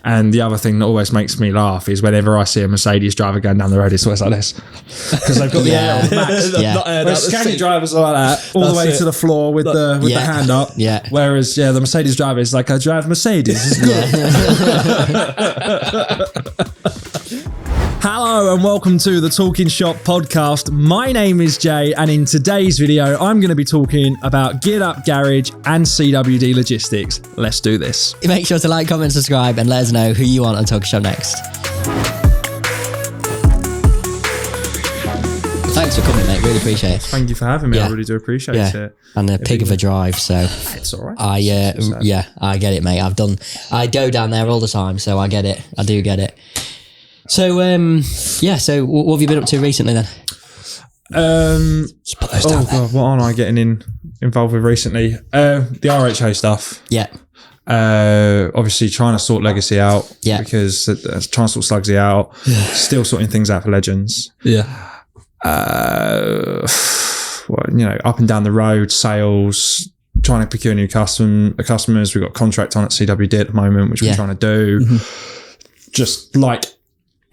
And the other thing that always makes me laugh is whenever I see a Mercedes driver going down the road, it's always like this. Because they've got the air on max. Whereas Scania drivers are like that, all the way to the floor with the hand up. Yeah. Whereas, the Mercedes driver is like, I drive Mercedes. It's good. Hello and welcome to the Talkin Shop Podcast. My name is Jay, and in today's video, I'm going to be talking about Geared Up Garage and CWD Logistics. Let's do this. Make sure to like, comment, subscribe, and let us know who you want on Talkin Shop next. Thanks for coming, mate. Really appreciate it. Thank you for having me. I really do appreciate it. And a pig of a drive, so it's all right. I get it, mate. I go down there all the time, so I get it. I do get it. So, so what have you been up to recently then? God, what am I getting involved with recently? The RHO stuff. Yeah. Obviously trying to sort Legacy out. Yeah. Because trying to sort Slugsy out. Yeah. Still sorting things out for Legends. Yeah. Up and down the road, sales, trying to procure new customers. We've got a contract on at CWD at the moment, which we're trying to do. Mm-hmm. Just like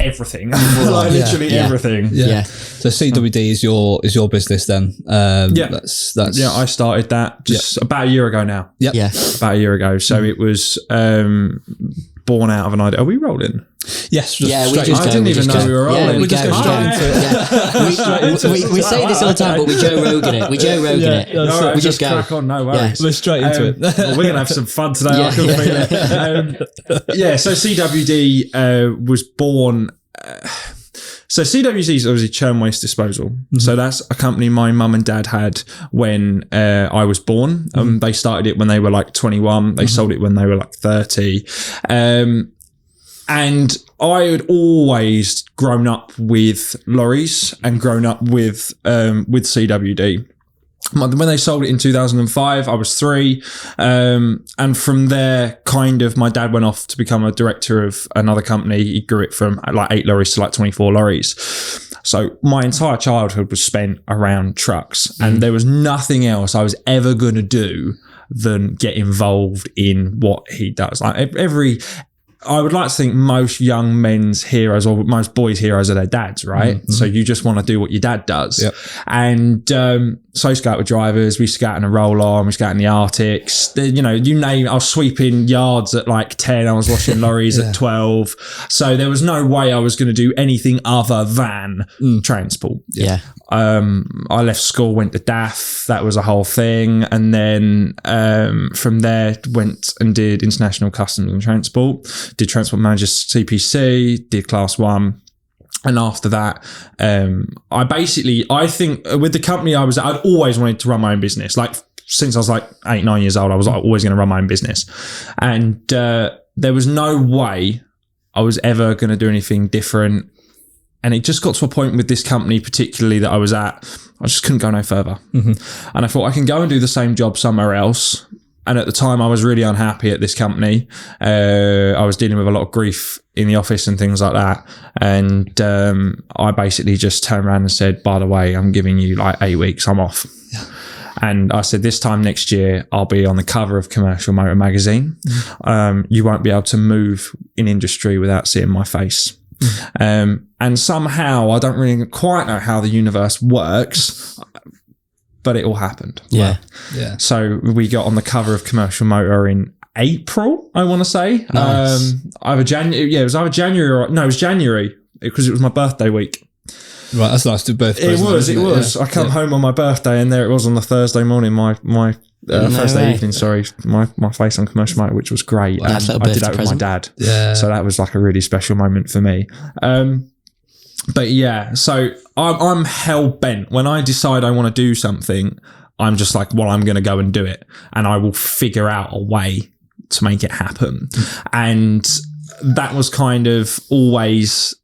everything, literally everything. Yeah. So CWD is your business then. That's I started that just about a year ago now. Yeah. About a year ago. So it was born out of an idea. Are we rolling? Yes. I didn't even know we were rolling. We just go straight into it. We say this all the time, but we Joe Rogan it. We just go. Crack on, no worries. We're straight into it. Well, we're going to have some fun today. I can feel it. So CWD was born... So CWD is obviously Churn Waste Disposal. Mm-hmm. So that's a company my mum and dad had when I was born. They started it when they were like 21. They sold it when they were like 30. And I had always grown up with lorries and grown up with CWD. When they sold it in 2005, I was 3. And from there, my dad went off to become a director of another company. He grew it from like 8 lorries to like 24 lorries. So my entire childhood was spent around trucks, and there was nothing else I was ever going to do than get involved in what he does. Like I would like to think most young men's heroes or most boys' heroes are their dads, right? Mm-hmm. So you just want to do what your dad does. Yep. And so I used to go out with drivers. We used to go out in a roll-on. We used to go out in the Arctics. You name it. I was sweeping yards at like 10. I was washing lorries at 12. So there was no way I was going to do anything other than transport. Yeah. I left school, went to DAF. That was a whole thing. And then from there, went and did International Customs and Transport. Did Transport Manager CPC, did Class 1. And after that, I think with the company I was at, I'd always wanted to run my own business. Like since I was like 8, 9 years old, I was like always going to run my own business. And there was no way I was ever going to do anything different. And it just got to a point with this company particularly that I was at, I just couldn't go no further. Mm-hmm. And I thought I can go and do the same job somewhere else. And at the time, I was really unhappy at this company. I was dealing with a lot of grief in the office and things like that. And I basically just turned around and said, by the way, I'm giving you like 8 weeks, I'm off. Yeah. And I said, this time next year, I'll be on the cover of Commercial Motor Magazine. You won't be able to move in industry without seeing my face. And somehow, I don't really quite know how the universe works, but it all happened. Yeah. Yeah. So we got on the cover of Commercial Motor in April, I want to say. Nice. It was January because it was my birthday week. Right, that's nice to birthday. It was. Yeah. I come home on my birthday and there it was on the Thursday morning, Thursday evening, my face on Commercial Motor, which was great. Wow. And I did that with my dad. Yeah. So that was like a really special moment for me. But yeah, so I'm hell bent. When I decide I want to do something, I'm just like, well, I'm going to go and do it. And I will figure out a way to make it happen. And that was kind of always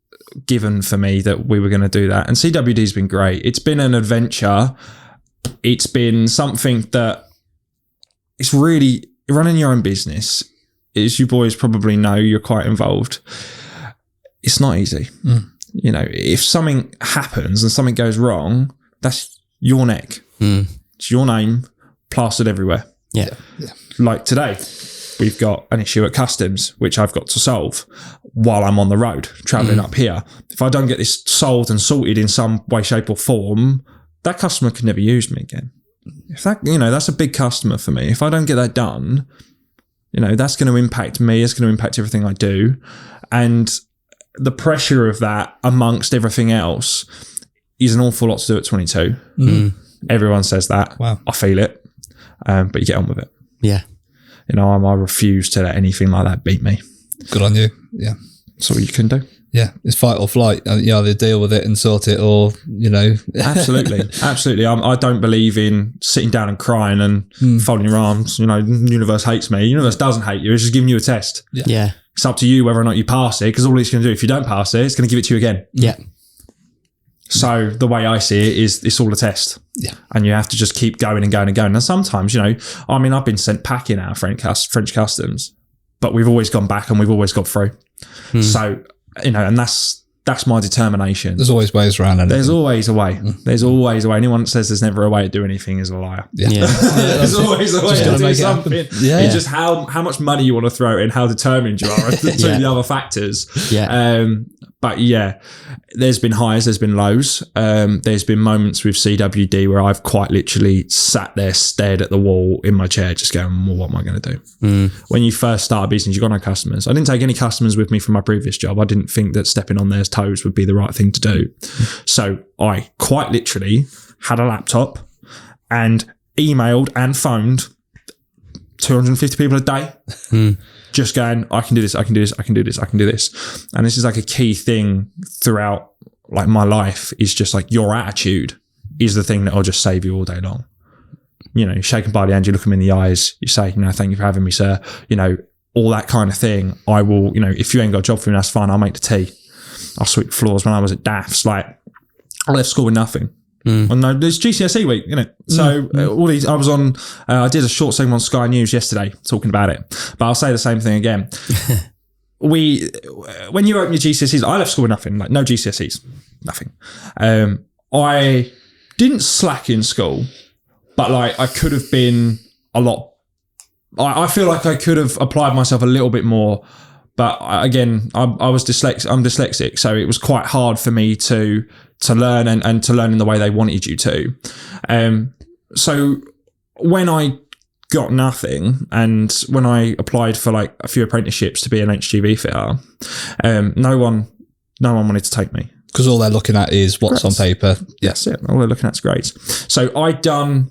given for me that we were going to do that. And CWD's been great. It's been an adventure. It's been something that it's really running your own business. As you boys probably know, you're quite involved. It's not easy. If something happens and something goes wrong, that's your neck. It's your name plastered everywhere. Yeah. Like today. we've got an issue at customs, which I've got to solve while I'm on the road, traveling up here. If I don't get this solved and sorted in some way, shape or form, that customer could never use me again. If that, that's a big customer for me. If I don't get that done, that's going to impact me. It's going to impact everything I do. And the pressure of that amongst everything else is an awful lot to do at 22. Everyone says that. Wow. I feel it. But you get on with it. Yeah. I refuse to let anything like that beat me. Good on you. Yeah. That's all you can do. Yeah. It's fight or flight. You either deal with it and sort it or, Absolutely. Absolutely. I don't believe in sitting down and crying and folding your arms. The universe hates me. The universe doesn't hate you. It's just giving you a test. Yeah. It's up to you whether or not you pass it, because all it's going to do, if you don't pass it, it's going to give it to you again. Yeah. So the way I see it is it's all a test. Yeah. And you have to just keep going and going and going. And sometimes, I've been sent packing out of French customs, but we've always gone back and we've always got through. So, and that's my determination. There's always ways around it. There's always a way. There's always a way. Anyone that says there's never a way to do anything is a liar. Yeah. There's always a way to do something. Yeah. It's just how much money you want to throw in, how determined you are, the other factors. Yeah. But yeah, there's been highs, there's been lows. There's been moments with CWD where I've quite literally sat there, stared at the wall in my chair, just going, well, what am I going to do? When you first start a business, you've got no customers. I didn't take any customers with me from my previous job. I didn't think that stepping on their toes would be the right thing to do. So I quite literally had a laptop and emailed and phoned 250 people a day. Just going, I can do this, I can do this, I can do this, I can do this. And this is like a key thing throughout like my life, is just like your attitude is the thing that will just save you all day long. Shaken by the hand, you look them in the eyes, you say, thank you for having me, sir. All that kind of thing. I will, if you ain't got a job for me, that's fine. I'll make the tea. I'll sweep the floors. When I was at DAF's, like, I left school with nothing. Well, no, it's GCSE week, isn't it? So all these, I was on, I did a short segment on Sky News yesterday talking about it, but I'll say the same thing again. When you open your GCSEs, I left school with nothing, like no GCSEs, nothing. I didn't slack in school, but like I could have been a lot. I feel like I could have applied myself a little bit more, but again, I was dyslexic. I'm dyslexic, so it was quite hard for me to learn and to learn in the way they wanted you to. So when I got nothing, and when I applied for like a few apprenticeships to be an HGV fitter, no one wanted to take me. Because all they're looking at is what's on paper. Yes, yeah, all they're looking at is grades. So I'd done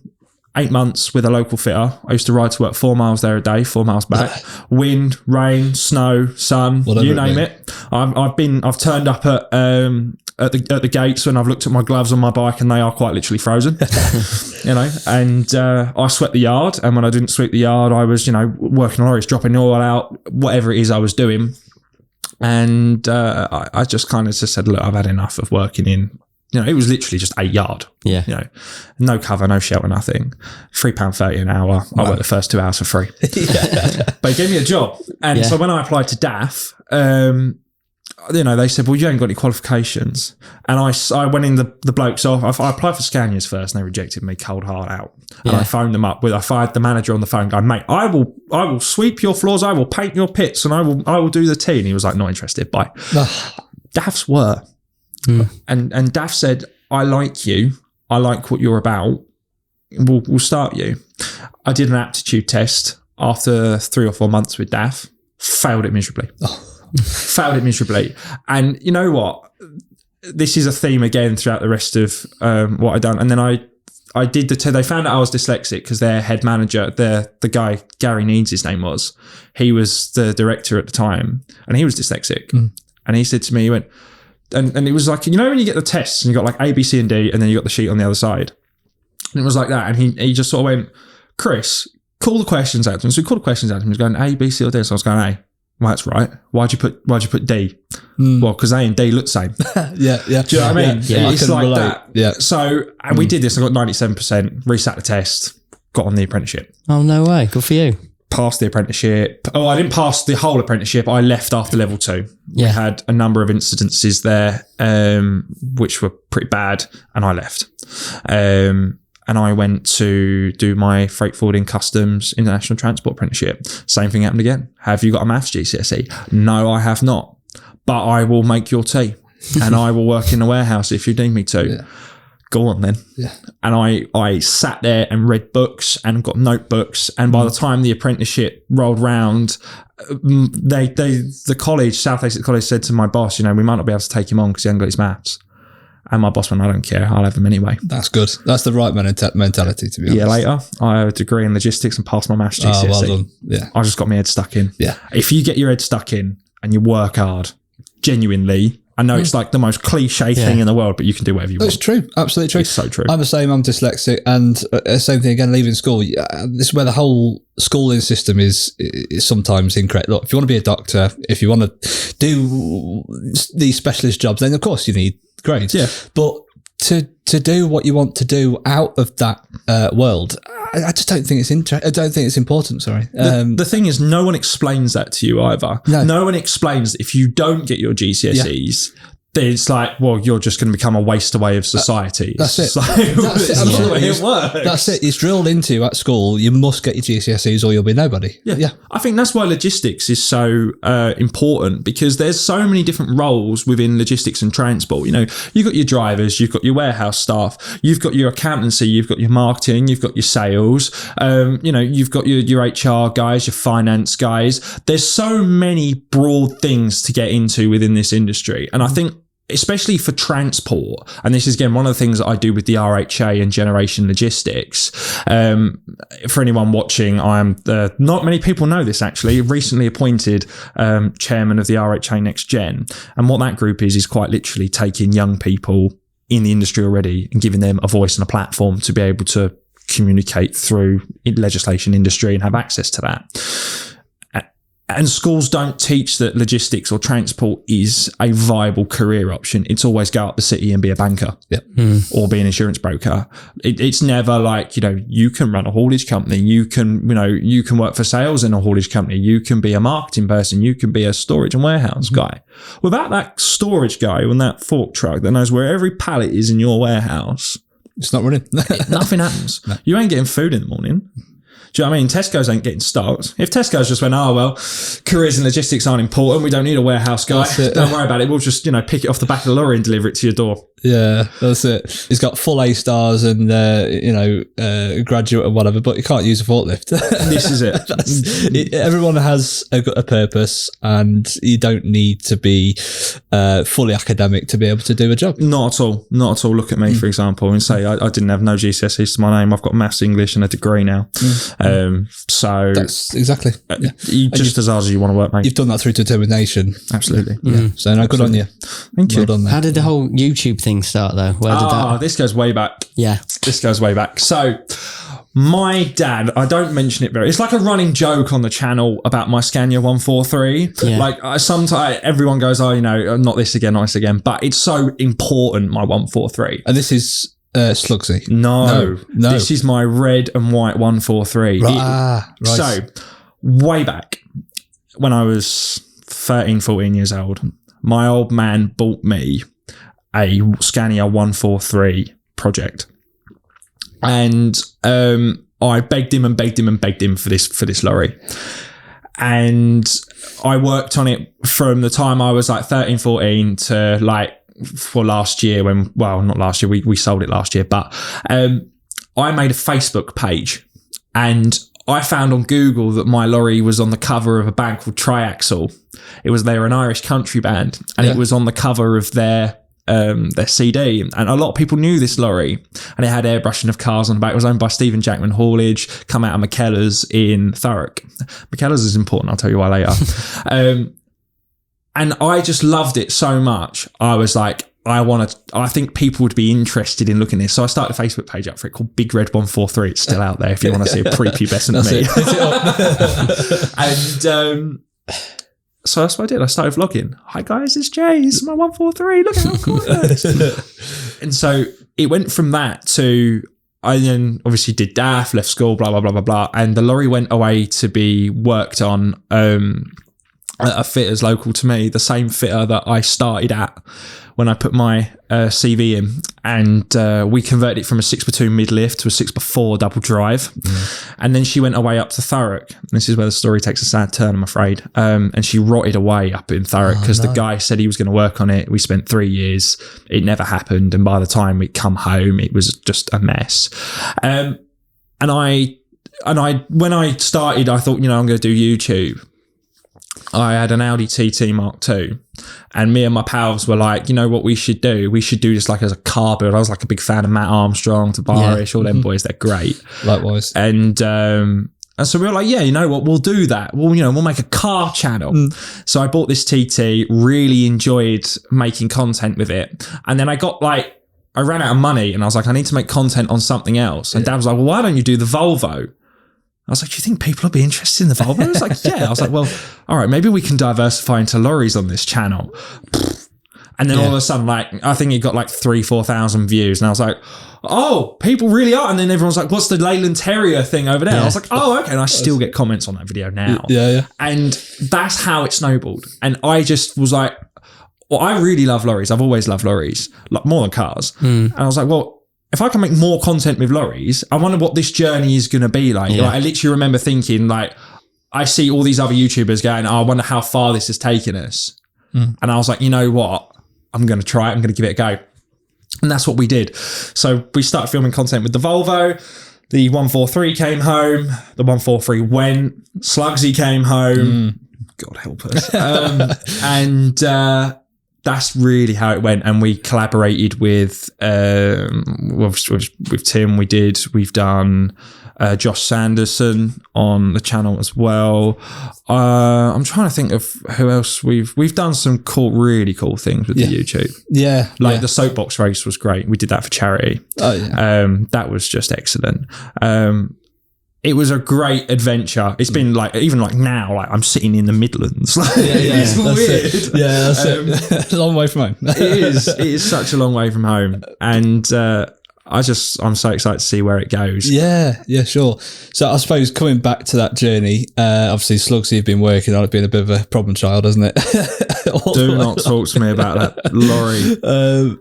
8 months with a local fitter. I used to ride to work 4 miles there a day, 4 miles back. Wind, rain, snow, sun, whatever, you name it. I've turned up at the gates when I've looked at my gloves on my bike and they are quite literally frozen. And I swept the yard, and when I didn't sweep the yard, I was, working on lorries, dropping oil out, whatever it is I was doing. And I just kind of just said, look, I've had enough of working in. It was literally just a yard. Yeah. No cover, no shelter, nothing. £3.30 an hour. Wow. I worked the first 2 hours for free. But he gave me a job. And so when I applied to DAF, they said, well, you ain't got any qualifications. And I went in the blokes off. I applied for Scanias first and they rejected me cold hard out. And I phoned them up I fired the manager on the phone going, mate, I will sweep your floors, I will paint your pits, and I will do the tea. And he was like, not interested. Bye. DAFs were. And DAF said, I like you. I like what you're about. We'll start you. I did an aptitude test after 3 or 4 months with DAF. Failed it miserably. Failed it miserably. And you know what? This is a theme again throughout the rest of what I've done. And then I did they found out I was dyslexic because their head manager, the guy, Gary Needs, his name was. He was the director at the time, and he was dyslexic. And he said to me, he went, and it was like, when you get the tests and you got like A, B, C, and D, and then you got the sheet on the other side. And it was like that. And he just sort of went, Chris, call the questions out to him. So he called the questions out to him. He was going A, B, C, or D. So I was going A. Well, that's right. Why'd you put D? Well, because A and D look the same. Yeah. Do you know what I mean? Yeah. It's like that. Yeah. So, and we did this. I got 97%, resat the test, got on the apprenticeship. Oh, no way. Good for you. Passed the apprenticeship. Oh, I didn't pass the whole apprenticeship. I left after level 2. We had a number of incidences there, which were pretty bad, and I left. and I went to do my freight forwarding customs international transport apprenticeship. Same thing happened again. Have you got a maths GCSE? No, I have not. But I will make your tea and I will work in the warehouse if you need me to. Yeah. Go on then. Yeah. And I sat there and read books and got notebooks. And by the time the apprenticeship rolled round, the college, South Essex College, said to my boss, we might not be able to take him on because he hasn't got his maths. And my boss went, I don't care, I'll have him anyway. That's good. That's the right mentality, to be honest. A year later, I have a degree in logistics and passed my maths GCSE. Oh, well done. Yeah. I just got my head stuck in. Yeah. If you get your head stuck in and you work hard, genuinely, I know it's like the most cliche thing in the world, but you can do whatever you want. It's true. Absolutely true. It's so true. I'm the same. I'm dyslexic. And same thing again, leaving school. This is where the whole schooling system is sometimes incorrect. Look, if you want to be a doctor, if you want to do these specialist jobs, then of course you need grades. Yeah. But to do what you want to do out of that world, I just don't think it's I don't think it's important. Sorry. The thing is, no one explains that to you either. No one explains that if you don't get your GCSEs, then it's like, well, you're just going to become a waste away of society. That's it. That's it. Not the way it works. That's it. It's drilled into you at school. You must get your GCSEs or you'll be nobody. Yeah. I think that's why logistics is so important, because there's so many different roles within logistics and transport. You've got your drivers, you've got your warehouse staff, you've got your accountancy, you've got your marketing, you've got your sales, you've got your HR guys, your finance guys. There's so many broad things to get into within this industry. And I think, especially for transport, and this is again one of the things that I do with the RHA and Generation Logistics. For anyone watching, I am not many people know this actually, recently appointed chairman of the RHA Next Gen, and what that group is quite literally taking young people in the industry already and giving them a voice and a platform to be able to communicate through legislation industry and have access to that. And schools don't teach that logistics or transport is a viable career option. It's always go up the city and be a banker or be an insurance broker. It's never like, you can run a haulage company. You can work for sales in a haulage company. You can be a marketing person. You can be a storage and warehouse guy. Without that storage guy on that fork truck that knows where every pallet is in your warehouse, it's not running. Nothing happens. No. You ain't getting food in the morning. Do you know what I mean? Tesco's ain't getting stocked. If Tesco's just went, careers in logistics aren't important, we don't need a warehouse guy, don't worry about it, we'll just, pick it off the back of the lorry and deliver it to your door. Yeah, that's it. He's got full A stars and, graduate and whatever, but you can't use a forklift. This is it. Everyone has a purpose, and you don't need to be fully academic to be able to do a job. Not at all. Not at all. Look at me, for example, and say I didn't have no GCSEs to my name. I've got maths, English and a degree now. So that's exactly. Just as hard as you want to work, mate. You've done that through determination. Absolutely. Yeah. So good on you. Thank you. Well done, how did the whole YouTube thing start though? Where did that? This goes way back. Yeah. This goes way back. So my dad, I don't mention it it's like a running joke on the channel about my Scania 143. Yeah. Like sometimes everyone goes, not this again, but it's so important, my 143. And this is Slugsy. No. This is my red and white 143. Right. So way back when I was 13, 14 years old, my old man bought me a Scania 143 project. And I begged him for this lorry. And I worked on it from the time I was like 13, 14 to for last year not last year, we sold it last year, but I made a Facebook page, and I found on Google that my lorry was on the cover of a band called Triaxle. They're an Irish country band, and it was on the cover of their CD, and a lot of people knew this lorry, and it had airbrushing of cars on the back. It was owned by Stephen Jackman Haulage, come out of McKellar's in Thurrock. McKellar's is important, I'll tell you why later. And I just loved it so much. I was like, I think people would be interested in looking at this. So I started a Facebook page up for it called Big Red 143. It's still out there if you want to see a prepubescent me. And so that's what I did. I started vlogging. Hi guys, it's Jay. It's my 143. Look how cool it is. And so it went from that to, I then obviously did DAF, left school, blah, blah, blah, blah, blah. And the lorry went away to be worked on a fitter's local to me, the same fitter that I started at when I put my CV in, and we converted it from a 6x2 mid-lift to a 6x4 double drive. And then she went away up to Thurrock. This is where the story takes a sad turn, I'm afraid. And she rotted away up in Thurrock because the guy said he was going to work on it. We spent 3 years. It never happened. And by the time we'd come home, it was just a mess. And when I started, I thought, I'm going to do YouTube. I had an Audi TT Mark II, and me and my pals were like, what we should do? We should do this like as a car build. I was like a big fan of Matt Armstrong, Tabarish, all them boys. They're great. Likewise. And so we were like, what, we'll do that. Well, we'll make a car channel. So I bought this TT, really enjoyed making content with it. And then I ran out of money, and I was like, I need to make content on something else. And Dad was like, well, why don't you do the Volvo? I was like, do you think people will be interested in the Volvo? I was like, yeah. I was like, well, all right, maybe we can diversify into lorries on this channel. And then all of a sudden, I think it got 3,000-4,000 views. And I was like, oh, people really are. And then everyone's like, what's the Leyland Terrier thing over there? Yeah. I was like, oh, okay. And I still get comments on that video now. Yeah. And that's how it snowballed. And I just was like, well, I really love lorries. I've always loved lorries, more than cars. And I was like, well, if I can make more content with lorries, I wonder what this journey is going to be like. I literally remember thinking, I see all these other YouTubers going, I wonder how far this has taken us. And I was like, you know what? I'm going to try it. I'm going to give it a go. And that's what we did. So we started filming content with the Volvo. The 143 came home. The 143 went. Slugsy came home. God help us. That's really how it went. And we collaborated with Tim. We've done Josh Sanderson on the channel as well. I'm trying to think of who else we've done some really cool things with the YouTube. Yeah. The soapbox race was great. We did that for charity. Oh yeah. That was just excellent. It was a great adventure. It's been even now, I'm sitting in the Midlands. It's weird. That's it. A long way from home. It is such a long way from home. And I'm so excited to see where it goes. Yeah, sure. So I suppose coming back to that journey, obviously Slugsy you've been working on it being a bit of a problem child, hasn't it? Do not talk to me about that lorry.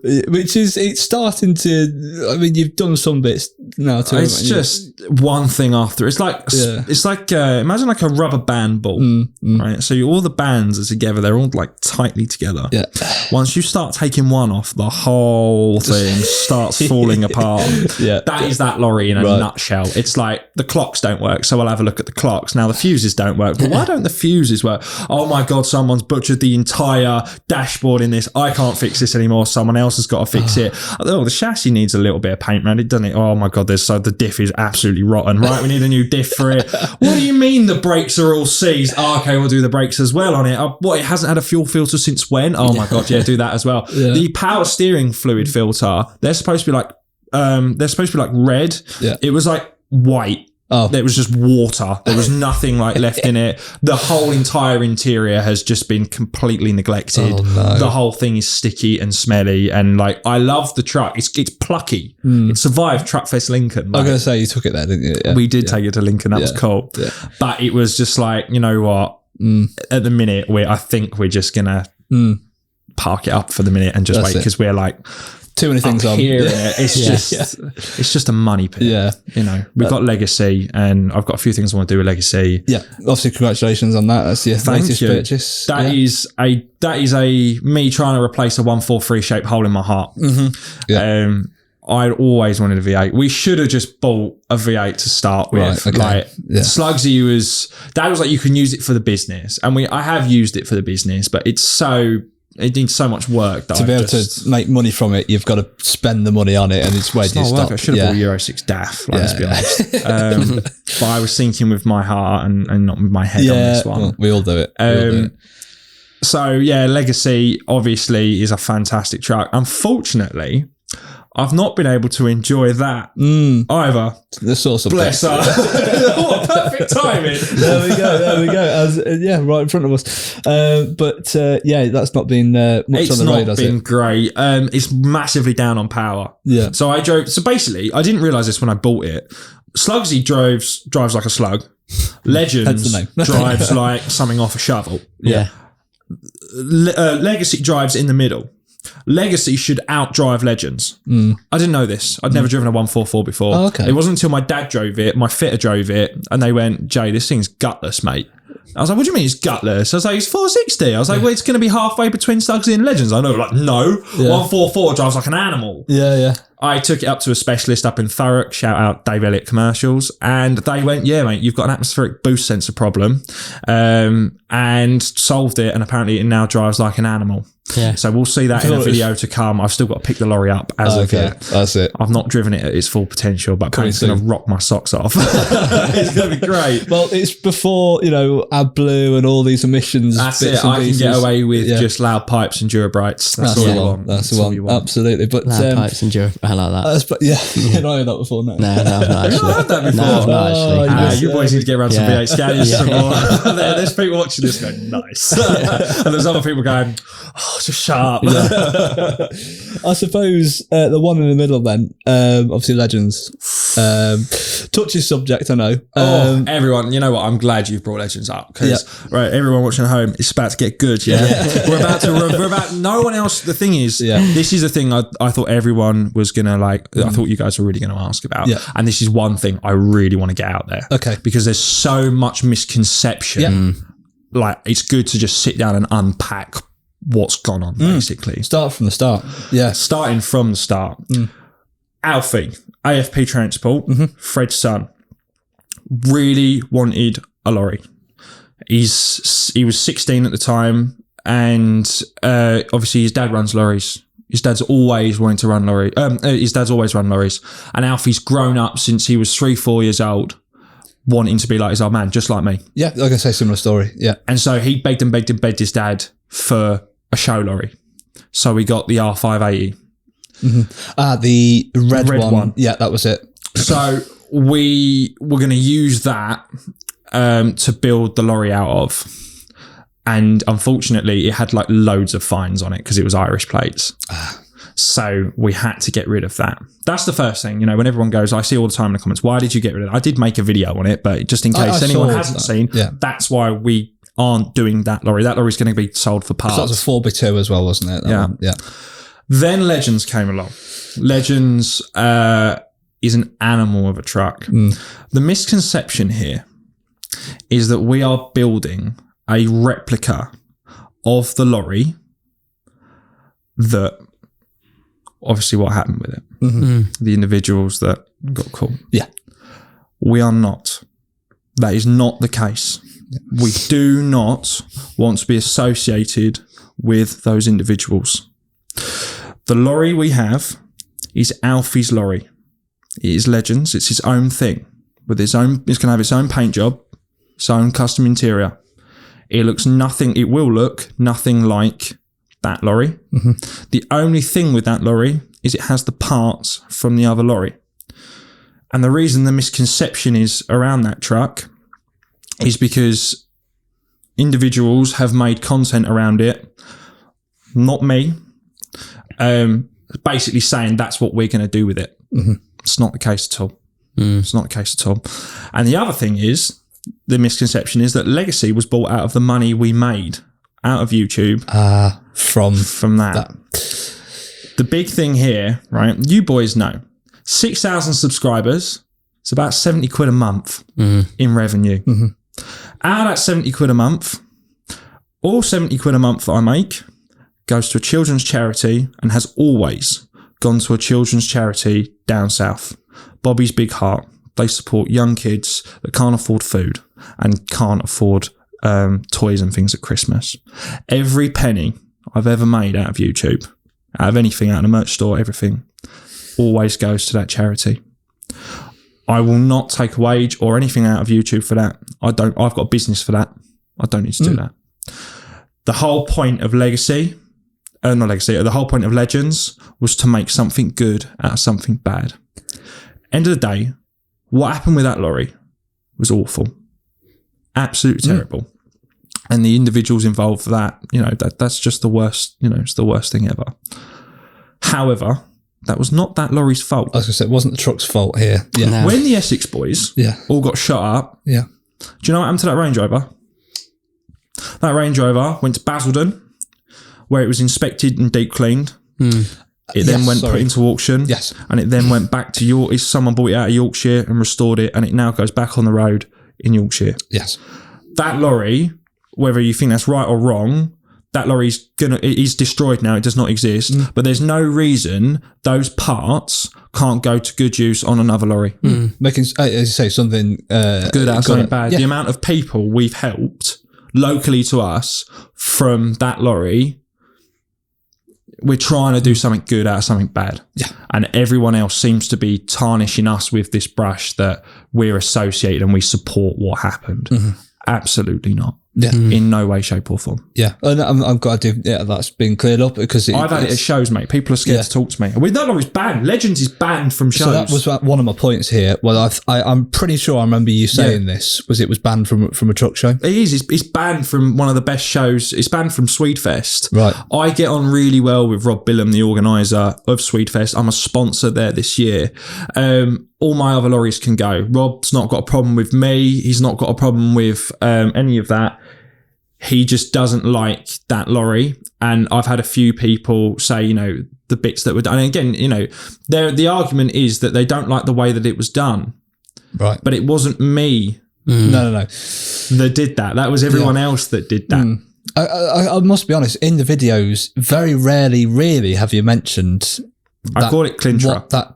It's starting to, you've done some bits now too. It's just one thing after. It's like imagine a rubber band ball, right? So all the bands are together. They're all tightly together. Yeah. Once you start taking one off, the whole thing starts falling apart. That is that lorry in a nutshell. It's like the clocks don't work, so I'll have a look at the clocks. Now the fuses don't work, but why don't the fuses work? Oh my God, someone's butchered the entire dashboard in this. I can't fix this anymore. Someone else has got to fix it. Oh, the chassis needs a little bit of paint around it, doesn't it? Oh my God, the diff is absolutely rotten. Right, we need a new diff for it. What do you mean the brakes are all seized? Oh, okay, we'll do the brakes as well on it. What, it hasn't had a fuel filter since when? Oh my God, yeah, do that as well. The power steering fluid filter, they're supposed to be red. It was white. Oh. It was just water. There was nothing left in it. The whole entire interior has just been completely neglected. Oh, no. The whole thing is sticky and smelly. And I love the truck. It's plucky. It survived Truckfest Lincoln. I was going to say, you took it there, didn't you? Yeah. We did take it to Lincoln. That was cool. Yeah. But it was just you know what? At the minute, I think we're just going to park it up for the minute and just wait, because we're too many things on. It's just a money pit. Yeah. We've got Legacy, and I've got a few things I want to do with Legacy. Yeah. Obviously, congratulations on that. That's your latest purchase. That is me trying to replace a 143 shaped hole in my heart. Yeah. I'd always wanted a V8. We should have just bought a V8 to start with. Right, okay. Slugsy was you can use it for the business, and I have used it for the business, but it needs so much work to be able to make money from it. You've got to spend the money on it, and it's where do you stop? I should have bought Euro 6 DAF. Let's be honest. But I was thinking with my heart and not with my head on this one. Well, we all do it. So Legacy obviously is a fantastic truck. Unfortunately, I've not been able to enjoy that either. The source of bless her. What perfect timing. There we go. Right in front of us. That's not been much on the road, has it? It's not been great. It's massively down on power. Yeah. So basically, I didn't realise this when I bought it. Slugsy drives like a slug. Legends drives like something off a shovel. Yeah. Legacy drives in the middle. Legacy should outdrive Legends. I didn't know this. I'd never driven a 144 before. Oh, okay. It wasn't until my dad drove it, my fitter drove it, and they went, Jay, this thing's gutless, mate. I was like, what do you mean it's gutless? I was like, it's 460. I was like, well, it's going to be halfway between Slugsy and Legends. I know, like, no. 144 drives like an animal. Yeah. I took it up to a specialist up in Thurrock, shout out Dave Elliott Commercials, and they went, yeah, mate, you've got an atmospheric boost sensor problem, and solved it, and apparently it now drives like an animal. Yeah. So we'll see that in a video to come. I've still got to pick the lorry up as of yet. That's it. I've not driven it at its full potential, but apparently it's going to rock my socks off. It's going to be great. Well, it's before, AdBlue and all these emissions. That's it. I can get away with just loud pipes and Durabrights. That's all you want. That's the one. Absolutely. But loud pipes and I like that. You've not heard that before, no? No, I've not actually. You've not heard that before? No, I've not actually. You boys need to get around some V8 scanners some more. There's people watching this going, nice. And there's other people going, oh, just shut up. I suppose the one in the middle then, obviously Legends. Touchy subject, I know. Everyone, you know what? I'm glad you've brought Legends up because, right, everyone watching at home, it's about to get good, we're about, no one else, the thing is, this is the thing I thought everyone was going to I thought you guys were really going to ask about. Yeah. And this is one thing I really want to get out there. Okay. Because there's so much misconception. Yeah. Like, it's good to just sit down and unpack what's gone on, basically. Start from the start. Yeah. Starting from the start. Alfie, AFP Transport, Fred's son, really wanted a lorry. He was 16 at the time, and obviously his dad runs lorries. His dad's always wanted to run lorry. His dad's always run lorries, and Alfie's grown up since he was 3-4 years old, wanting to be like his old man, just like me. Yeah, like I say, similar story. Yeah, and so he begged his dad for a show lorry. So we got the R580. The red one. Yeah, that was it. So we were going to use that to build the lorry out of. And unfortunately, it had like loads of fines on it because it was Irish plates. So we had to get rid of that. That's the first thing, when everyone goes, I see all the time in the comments, why did you get rid of it? I did make a video on it, but just in case anyone hasn't seen, that's why we aren't doing that lorry. That lorry's going to be sold for parts. So that was a 4x2 as well, wasn't it? Yeah. Then Legends came along. Legends is an animal of a truck. The misconception here is that we are building a replica of the lorry that obviously what happened with it. The individuals that got caught. Yeah. We are not. That is not the case. We do not want to be associated with those individuals. The lorry we have is Alfie's lorry. It is Legends. It's his own thing. With its own, it's going to have its own paint job, its own custom interior. It will look nothing like that lorry. The only thing with that lorry is it has the parts from the other lorry. And the reason the misconception is around that truck is because individuals have made content around it, not me, basically saying that's what we're going to do with it. It's not the case at all. It's not the case at all. And the other thing is, the misconception is that Legacy was bought out of the money we made out of YouTube from that. The big thing here, right? You boys know, 6,000 subscribers, it's about 70 quid a month in revenue. Out of that 70 quid a month, all 70 quid a month that I make goes to a children's charity and has always gone to a children's charity down south. Bobby's Big Heart. They support young kids that can't afford food and can't afford toys and things at Christmas. Every penny I've ever made out of YouTube, out of anything, out of the merch store, everything, always goes to that charity. I will not take a wage or anything out of YouTube for that. I've got a business for that. I don't need to do that. The whole point of the whole point of Legends was to make something good out of something bad. End of the day, what happened with that lorry was awful. Absolutely terrible. And the individuals involved for that, that's just the worst, it's the worst thing ever. However, that was not that lorry's fault. I was going to say, it wasn't the truck's fault here. Yeah. No. When the Essex boys all got shot up, do you know what happened to that Range Rover? That Range Rover went to Basildon, where it was inspected and deep cleaned. It then went put into auction. Yes. And it then went back to York. Someone bought it out of Yorkshire and restored it, and it now goes back on the road in Yorkshire. Yes. That lorry, whether you think that's right or wrong, that lorry is destroyed now. It does not exist. But there's no reason those parts can't go to good use on another lorry. Making, as you say, something Good out of something bad. Yeah. The amount of people we've helped locally to us from that lorry, we're trying to do something good out of something bad. Yeah. And everyone else seems to be tarnishing us with this brush that we're associated and we support what happened. Absolutely not. Yeah. In no way, shape or form. Yeah. And I'm glad that's been cleared up because I've had it at shows, mate. People are scared to talk to me. We don't know it's banned. Legends is banned from shows. So that was one of my points here. Well, I'm pretty sure I remember you saying this, was it was banned from a truck show? It is. It's banned from one of the best shows. It's banned from Swedefest. Right. I get on really well with Rob Billam, the organiser of Swedefest. I'm a sponsor there this year. All my other lorries can go. Rob's not got a problem with me. He's not got a problem with any of that. He just doesn't like that lorry. And I've had a few people say, the bits that were done. And again, the argument is that they don't like the way that it was done. Right. But it wasn't me No. that did that. That was everyone else that did that. I must be honest, in the videos, very rarely really have you mentioned I call it Klintra.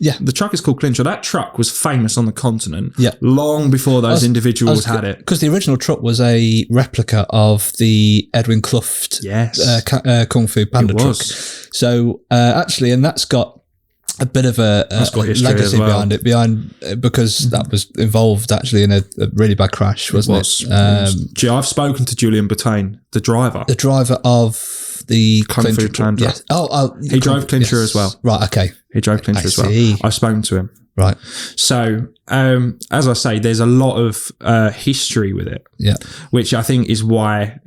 Yeah. The truck is called Klintra. That truck was famous on the continent Yeah. long before those individuals had it. Because the original truck was a replica of the Edwin Cluft Kung Fu Panda truck. So actually, and that's got a bit of a legacy behind it, because that was involved actually in a really bad crash, wasn't it? I've spoken to Julian Bottain, the driver of the Kung Fu Panda. Yes. He drove Klintra as well. Right. Okay. He drove Klintra as well. I've spoken to him. Right. So, as I say, there's a lot of history with it. Yeah. Which I think is why,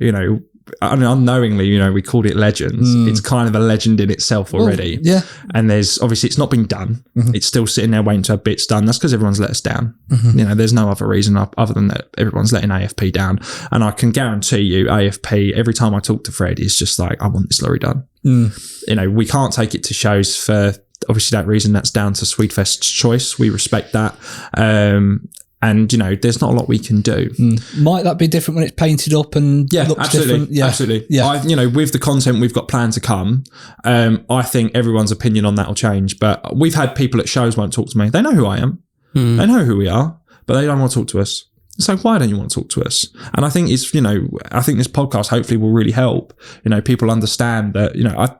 unknowingly, we called it Legends. It's kind of a legend in itself already. Yeah. And there's obviously it's not been done. It's still sitting there waiting to have bits done. That's because everyone's let us down. There's no other reason other than that everyone's letting AFP down. And I can guarantee you, AFP, every time I talk to Fred, he's just like, I want this lorry done. We can't take it to shows for obviously that reason. That's down to Swedefest's choice. We respect that. And, there's not a lot we can do. Might that be different when it's painted up and looks absolutely, different? Yeah, absolutely. Yeah. With the content we've got planned to come, I think everyone's opinion on that will change. But we've had people at shows won't talk to me. They know who I am. They know who we are, but they don't want to talk to us. So why don't you want to talk to us? And I think I think this podcast hopefully will really help, people understand that,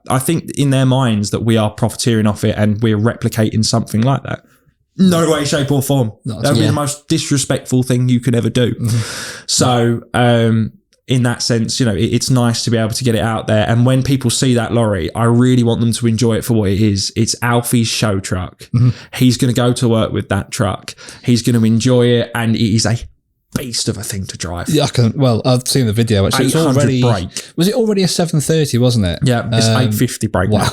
I think in their minds that we are profiteering off it and we're replicating something like that. No way, shape or form. That would be the most disrespectful thing you could ever do. So, in that sense, it's nice to be able to get it out there. And when people see that lorry, I really want them to enjoy it for what it is. It's Alfie's show truck. He's going to go to work with that truck. He's going to enjoy it. And it is a beast of a thing to drive. Yeah, I've seen the video. Actually, it's already brake. Was it already a 730? Wasn't it? Yeah, it's 850 brake. Wow.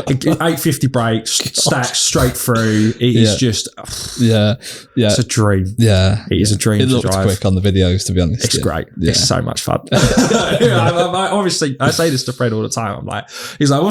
850 brakes, stacked straight through. It is just, it's a dream. Yeah, it is a dream. It to looked drive. quick on the videos, to be honest. It's great. Yeah. It's so much fun. Obviously, I say this to Fred all the time. I'm like, he's like,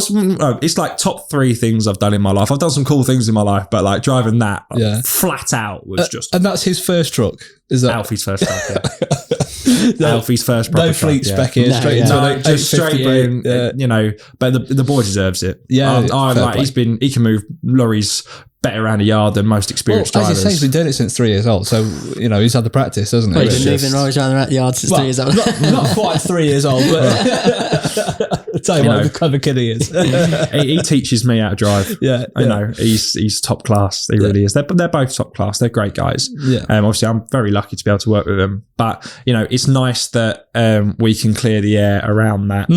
it's like top 3 things I've done in my life. I've done some cool things in my life, but like driving that flat out was just. And that's his first truck. Is that Alfie's first truck? Yeah. Alfie's first proper no fleet truck, spec here, straight into an just straight in. But the boy deserves it. Yeah, he can move lorries better around a yard than most experienced drivers. As you say, he's been doing it since 3 years old, so he's had the practice, hasn't he? He's been moving lorries around the yard since 3 years old. Not quite 3 years old, but I'll tell you what a clever kid he is. He teaches me how to drive. I know he's top class. He really is. They're both top class. They're great guys. Obviously, I'm very lucky to be able to work with them. But it's nice that we can clear the air around that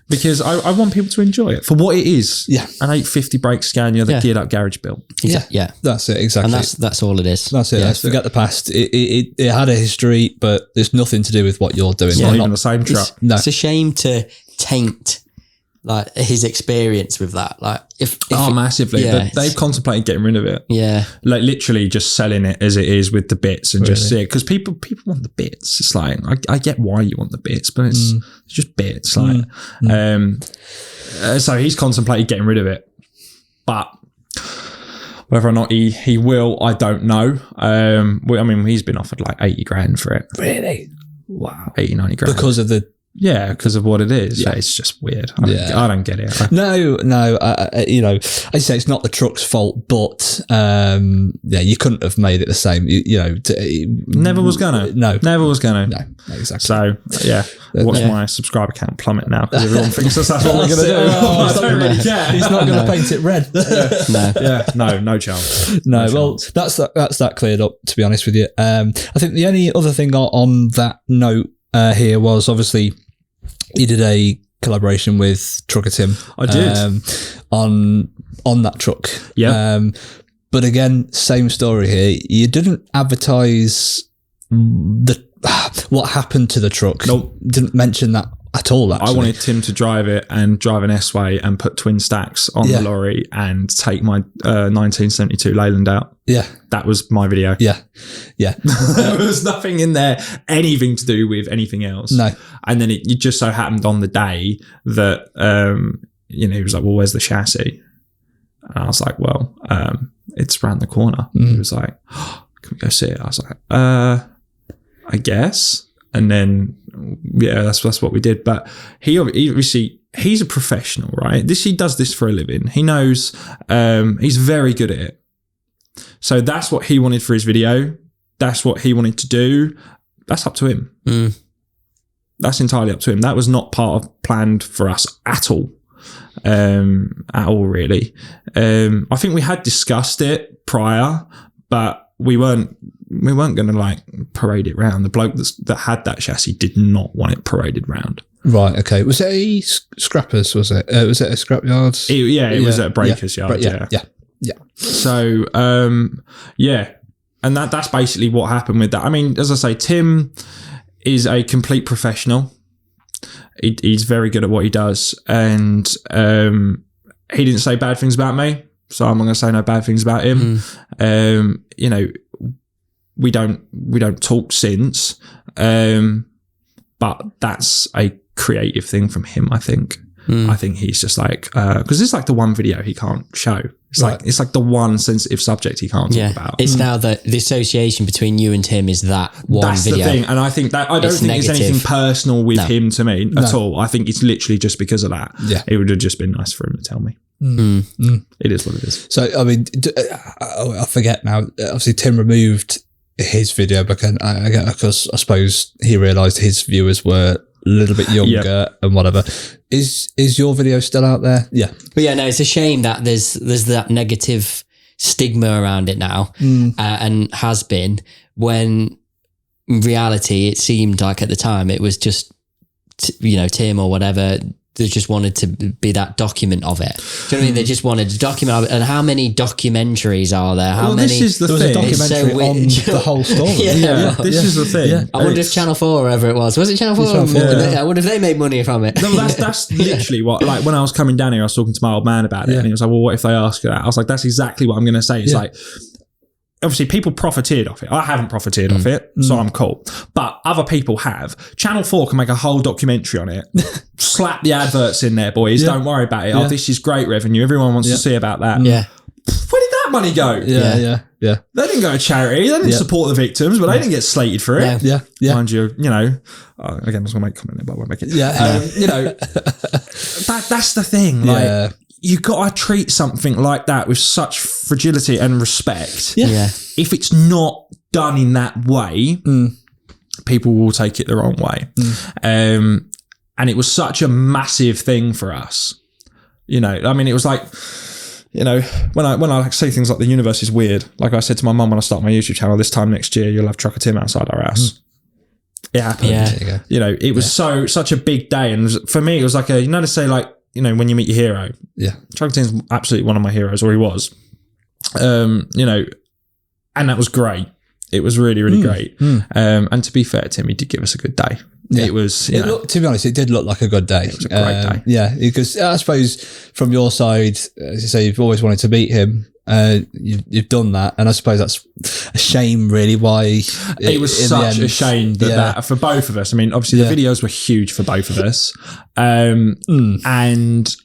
because I want people to enjoy it for what it is. Yeah, an 850 brake Scania that geared up garage built. Yeah, that's it exactly. And that's all it is. That's it. Let's forget the past. It had a history, but there's nothing to do with what you're doing. It's not even the same truck. It's a shame to taint like his experience with that? Like, if massively. Yeah, They've contemplated getting rid of it. Yeah, like literally just selling it as it is with the bits and just see it, because people want the bits. It's like I get why you want the bits, but it's just bits. Like, so he's contemplated getting rid of it, but whether or not he will, I don't know. I mean, he's been offered like 80 grand for it. Really? Wow, 80, 90 grand Because of the. Yeah, because of what it is. Yeah. It's just weird. I don't get it. No. You know, I say it's not the truck's fault, but you couldn't have made it the same. Never was gonna. No, never was gonna. No, exactly. So watch my subscriber count plummet now because everyone thinks that's what we're gonna do. I don't really care. He's not going to paint it red. No chance. No, well, that's that cleared up. To be honest with you, I think the only other thing on that note. Here was obviously you did a collaboration with Trucker Tim. I did on that truck. Yeah. But again, same story here. You didn't advertise what happened to the truck. Nope. Didn't mention that at all. Actually, I wanted Tim to drive it and drive an S-Way and put twin stacks on the lorry and take my 1972 Leyland out. Yeah. That was my video. Yeah. There was nothing in there, anything to do with anything else. No. And then it just so happened on the day that, he was like, well, where's the chassis? And I was like, well, it's around the corner. He was like, can we go see it? I was like, I guess. And then, that's what we did. But he obviously, he's a professional, right? He does this for a living. He knows, he's very good at it. So that's what he wanted for his video. That's what he wanted to do. That's up to him. That's entirely up to him. That was not planned for us at all. Really. I think we had discussed it prior, but we weren't going to like parade it round. The bloke that had that chassis did not want it paraded round. Right. Okay. Was it a Scrappers? Was it? Was it a scrapyard? It was at a breaker's yard. Yeah. So, and that's basically what happened with that. I mean, as I say, Tim is a complete professional. He's very good at what he does, and he didn't say bad things about me, so I'm not going to say no bad things about him. We don't talk since, but that's a creative thing from him, I think. I think he's just like, because it's like the one video he can't show. It's like the one sensitive subject he can't talk about. It's now the association between you and Tim is that one That's video. That's the thing. And I think that, I don't think negative. It's anything personal with him to me at all. I think it's literally just because of that. Yeah. It would have just been nice for him to tell me. It is what it is. So, I mean, I forget now. Obviously, Tim removed his video because I suppose he realised his viewers were a little bit younger and whatever. Is your video still out there? Yeah. But yeah, no, it's a shame that there's that negative stigma around it now, and has been, when in reality it seemed like at the time it was just, Tim or whatever, they just wanted to be that document of it. Do you know what I mean? They just wanted to document of it. And how many documentaries are there? How many? This is the there was thing. a documentary on the whole story. This is the thing. Yeah. I wonder if Channel 4 or whatever it was it Channel 4? I wonder if they made money from it. No, that's literally what, like when I was coming down here, I was talking to my old man about it, and he was like, well, what if they ask you that? I was like, that's exactly what I'm going to say. It's like, obviously people profited off it. I haven't profited off it, so I'm cool. But other people have. Channel 4 can make a whole documentary on it. Slap the adverts in there, boys. Don't worry about it. Oh, this is great revenue. Everyone wants to see about that. Yeah. Where did that money go? Yeah. They didn't go to charity. They didn't support the victims, but they didn't get slated for it. Yeah. Mind you, again, I was going to make a comment there, but I won't make it. That's the thing. Like, you got to treat something like that with such fragility and respect. Yeah. If it's not done in that way, people will take it the wrong way. And it was such a massive thing for us. I mean, it was like, when I say things like the universe is weird, like I said to my mum when I started my YouTube channel, this time next year, you'll have Trucker Tim outside our house. It happened. Yeah. It was such a big day. And for me, it was like to say like, when you meet your hero. Yeah. Trucker Tim's absolutely one of my heroes, or he was. And that was great. It was really, really great. And to be fair to him, he did give us a good day. Yeah. It was, to be honest, it did look like a good day. It was a great day. Yeah, because I suppose from your side, as you say, you've always wanted to meet him. You've done that, and I suppose that's a shame, really. Why it was such a shame that for both of us. I mean, obviously the videos were huge for both of us, and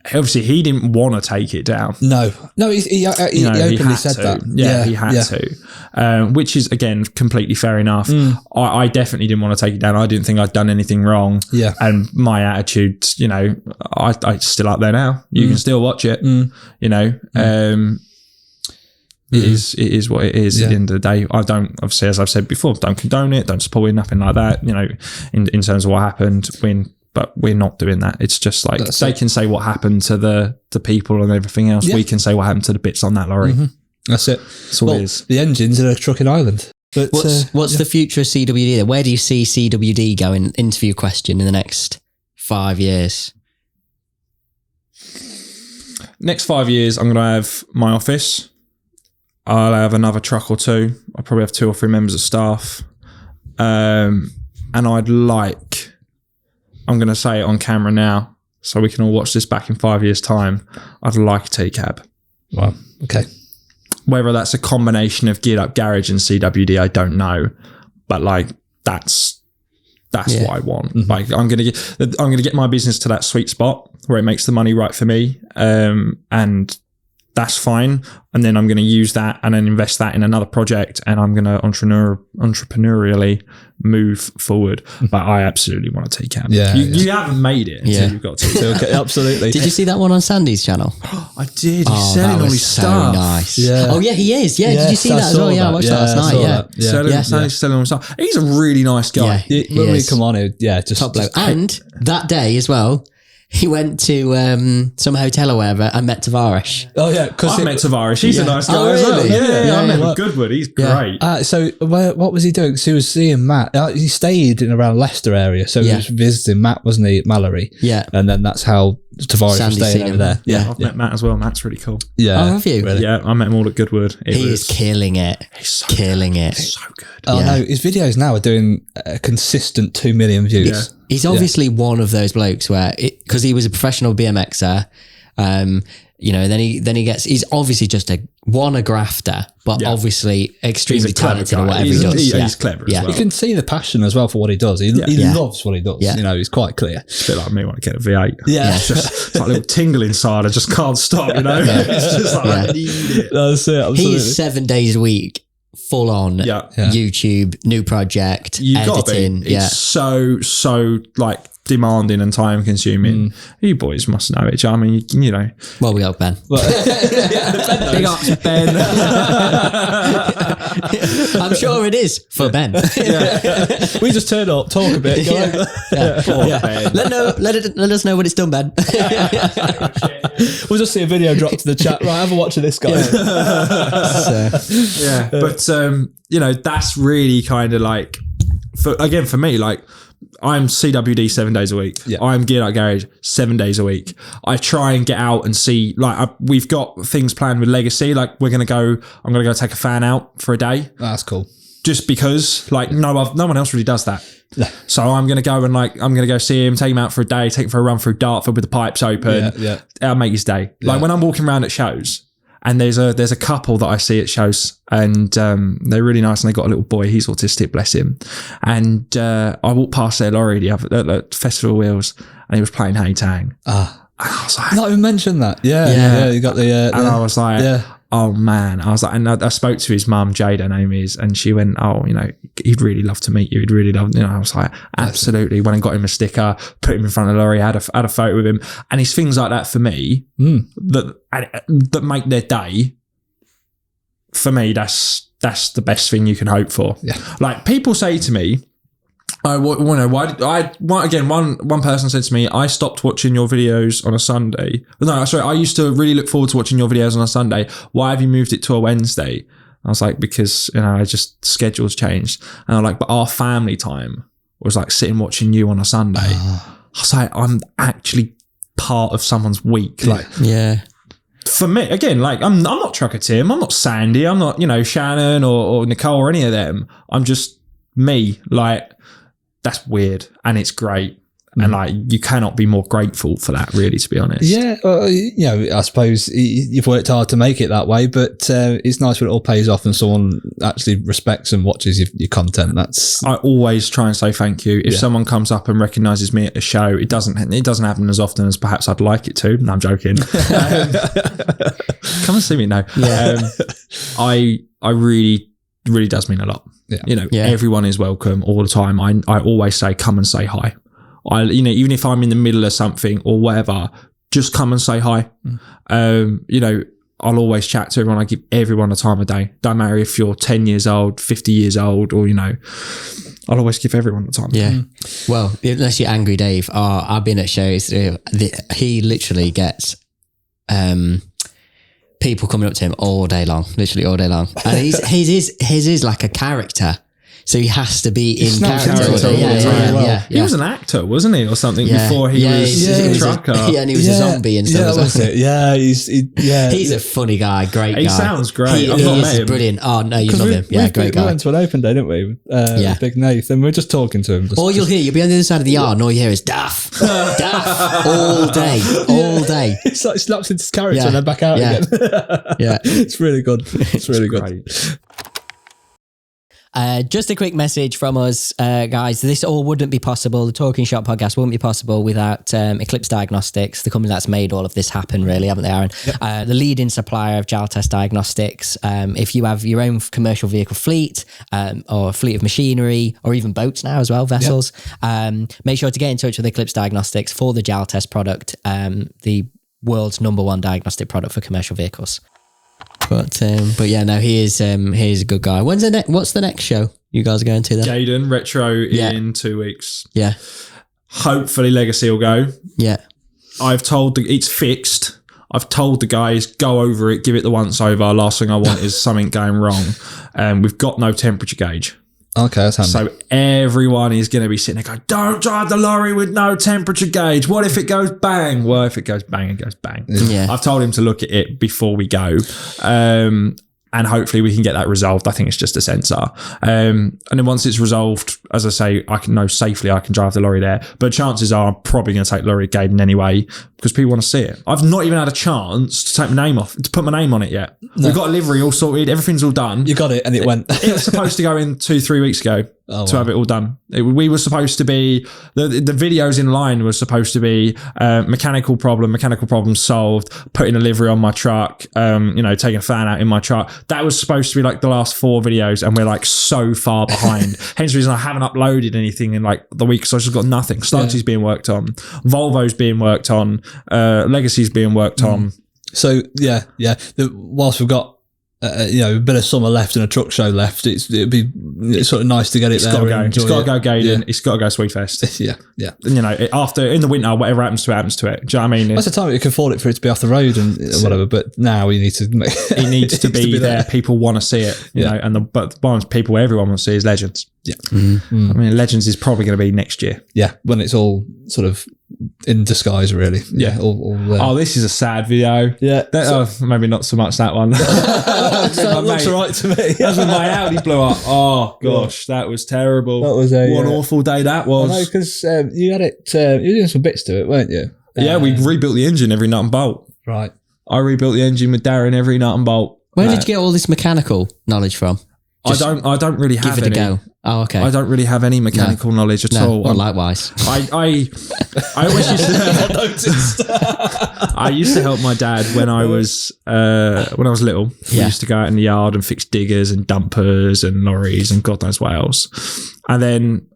obviously he didn't want to take it down. No, he openly said that. Yeah, he had to, which is again completely fair enough. I definitely didn't want to take it down. I didn't think I'd done anything wrong. Yeah, and my attitude, it's still up there now. You can still watch it. It is what it is at the end of the day. I don't, obviously, as I've said before, don't condone it, don't support it, nothing like that, in terms of what happened, but we're not doing that. It's just like, they can say what happened to the people and everything else. We can say what happened to the bits on that lorry. That's it. That's all it is. The engine's in a trucking island. But what's the future of CWD then? Where do you see CWD going? Interview question in the next 5 years. Next 5 years, I'm going to have my office. I'll have another truck or two. I'll probably have 2 or 3 members of staff. And I'd like, I'm going to say it on camera now, so we can all watch this back in 5 years' time. I'd like a T-cab. Wow. Okay. Whether that's a combination of Geared Up Garage and CWD, I don't know. But like, that's what I want. Like, I'm gonna get my business to that sweet spot where it makes the money right for me. And that's fine. And then I'm going to use that and then invest that in another project, and I'm going to entrepreneurially move forward. But I absolutely want to take cab. You haven't made it until you've got to. Okay, absolutely. Did you see that one on Sandy's channel? I did. He's selling all his stuff. Nice. Yeah. Oh yeah, he is. Yeah. Did you see that as well? Yeah, I watched that last night. Sandy's selling all his stuff. He's a really nice guy. When we come on, just top bloke. And that day as well, he went to some hotel or whatever and met Tavares. Oh yeah, because I met Tavares. He's a nice guy as well. I met him at Goodwood. He's great. So what was he doing? So he was seeing Matt. He stayed in around Leicester area, so he was visiting Matt, wasn't he, at Mallory? Yeah, and then that's how Tavares was staying over there. Yeah, I've met Matt as well. Matt's really cool. Yeah, have you? Really? Yeah, I met him all at Goodwood. He is killing it. He's so killing it. He's so good. Oh no, his videos now are doing a consistent 2 million views. He's obviously one of those blokes where, because he was a professional BMXer, then he gets, he's obviously just a grafter, but obviously extremely talented at whatever he does. He's clever as well. You can see the passion as well for what he does. He loves what he does. Yeah. He's quite clear. It's a bit like me when I get a V8. Yeah. It's like a little tingle inside. I just can't stop, It's just like, I need it. That's it, absolutely. He is 7 days a week, full on YouTube, new project, editing. It's so like demanding and time consuming. You boys must know it. I mean, Well, we got Ben. Big ups, Ben. I'm sure it is for Ben. We just turn up, talk a bit. Ben. Let us know when it's done, Ben. We'll just see a video drop to the chat. Right, have a watch of this guy. But that's really kind of like, for me, like, I'm CWD 7 days a week. Yeah. I'm Geared Up Garage 7 days a week. I try and get out and see, like, we've got things planned with Legacy. Like, I'm going to go take a fan out for a day. That's cool. Just because, like, no one else really does that. Yeah. So I'm going to go and I'm going to go see him, take him out for a day, take him for a run through Dartford with the pipes open. Yeah. That'll make his day. Yeah. Like when I'm walking around at shows, and there's a couple that I see at shows, and they're really nice, and they got a little boy. He's autistic, bless him. And I walked past their lorry at Festival Wheels, and he was playing Hey Tang. And I was like, not even mentioned that. Yeah. You got the. And I was like, oh man, I was like, and I spoke to his mum, Jade, her name is, and she went, oh, he'd really love to meet you. He'd really love, I was like, absolutely. Went and got him a sticker, put him in front of the lorry, had a photo with him, and it's things like that for me that make their day. For me, that's the best thing you can hope for. Yeah. Like people say to me, one person said to me, I stopped watching your videos on a Sunday. No, sorry, I used to really look forward to watching your videos on a Sunday. Why have you moved it to a Wednesday? I was like, because, I just, schedules changed. And I'm like, but our family time was like sitting watching you on a Sunday. I was like, I'm actually part of someone's week. Like, for me, again, like I'm not Trucker Tim, I'm not Sandy, I'm not, Shannon or Nicole or any of them. I'm just me. Like, that's weird and it's great. And like, you cannot be more grateful for that, really, to be honest. Yeah, I suppose you've worked hard to make it that way, but it's nice when it all pays off and someone actually respects and watches your content. I always try and say thank you. If someone comes up and recognises me at a show, it doesn't happen as often as perhaps I'd like it to. No, I'm joking. Come and see me now. Yeah. I really, really does mean a lot. Yeah. Everyone is welcome all the time. I always say, come and say hi. Even if I'm in the middle of something or whatever, just come and say hi. I'll always chat to everyone. I give everyone a time of day. Don't matter if you're 10 years old, 50 years old, or, I'll always give everyone the time. Yeah. Well, unless you're Angry Dave. I've been at shows. He literally gets people coming up to him all day long, literally all day long. And his is like a character. So he has to be in character. Yeah. He was an actor, wasn't he, or something before he was a trucker? Yeah, and he was a zombie and stuff. Yeah, that was it. Yeah, he's a funny guy, great guy. He sounds great. I've not met him. Brilliant. Oh no, you love him. Yeah, great guy. We went to an open day, didn't we? Big Nathan. We were just talking to him. You'll be on the other side of the yard, and all you hear is daff, daff, all day. It's like slaps into his character and then back out again. Yeah, it's really good. It's really good. Just a quick message from us, guys. This all wouldn't be possible. The Talkin Shop Podcast wouldn't be possible without Eclipse Diagnostics, the company that's made all of this happen, really, haven't they, Aaron? Yep. The leading supplier of Jaltest diagnostics. If you have your own commercial vehicle fleet or a fleet of machinery or even boats now as well, vessels, make sure to get in touch with Eclipse Diagnostics for the Jaltest product, the world's #1 diagnostic product for commercial vehicles. But yeah, no, he is a good guy. What's the next show you guys are going to then? Gaydon Retro in 2 weeks. Yeah. Hopefully Legacy will go. Yeah. I've told it's fixed. I've told the guys, go over it, give it the once over. Last thing I want is something going wrong. We've got no temperature gauge. Okay, that's handy. So everyone is going to be sitting there going, don't drive the lorry with no temperature gauge. What if it goes bang? Well, if it goes bang, it goes bang. Yeah. I've told him to look at it before we go. And hopefully we can get that resolved. I think it's just a sensor. And then once it's resolved, as I say, I can know safely I can drive the lorry there. But chances are I'm probably going to take the lorry at Gaydon anyway because people want to see it. I've not even had a chance to take my name off, to put my name on it yet. No. We've got a livery all sorted. Everything's all done. You got it and it went. It was supposed to go in 2-3 weeks ago to have it all done. We were supposed to be, the videos in line were supposed to be mechanical problem solved, putting a livery on my truck, taking a fan out in my truck. That was supposed to be like the last 4 videos and we're like so far behind. Hence the reason I haven't uploaded anything in like the week, so I've just got nothing. Starty's being worked on, Volvo's being worked on, Legacy's being worked on. So whilst we've got a bit of summer left and a truck show left, it's sort of nice to get it there. It's got to go Gaydon. It's got to go Sweetfest. Yeah. And, after in the winter, whatever happens to it, happens to it. Do you know what I mean? That's the time you can afford it for it to be off the road and whatever. But now you need to. It needs to be there. People want to see it. You know, but the ones everyone wants to see is Legends. Yeah. Mm-hmm. I mean, Legends is probably going to be next year. Yeah, when it's all sort of in disguise, really. Yeah. All this is a sad video. Yeah. Maybe not so much that one. That looks all right to me. That's when my Audi blew up. Oh gosh, that was terrible. That was one awful day that was. I know, because you had it. You were doing some bits to it, weren't you? Yeah, we rebuilt the engine every nut and bolt. Right. I rebuilt the engine with Darren every nut and bolt. Where did you get all this mechanical knowledge from? I don't really have give it any. a go. Oh, okay. I don't really have any mechanical knowledge at all. Well, likewise. I always used to. I used to help my dad when I was little. We used to go out in the yard and fix diggers and dumpers and lorries and God knows what else. And then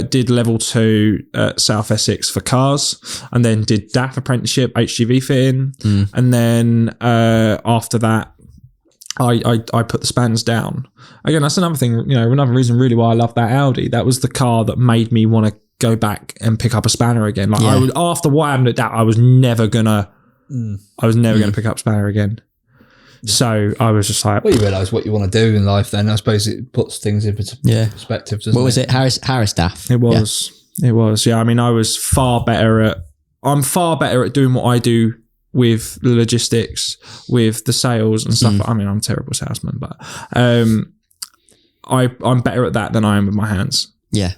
did level 2 at South Essex for cars, and then did DAF apprenticeship, HGV fitting, and then after that. I put the spans down. Again, that's another thing, another reason really why I love that Audi. That was the car that made me want to go back and pick up a spanner again. Like after what happened at that, I was never gonna pick up spanner again. So I was just like, well, you realise what you want to do in life then. I suppose it puts things in perspective, doesn't it? What was it? Harris DAF? It was. Yeah. I mean, I'm far better at doing what I do with the logistics, with the sales and stuff. I mean, I'm a terrible salesman, but I'm better at that than I am with my hands. Yeah.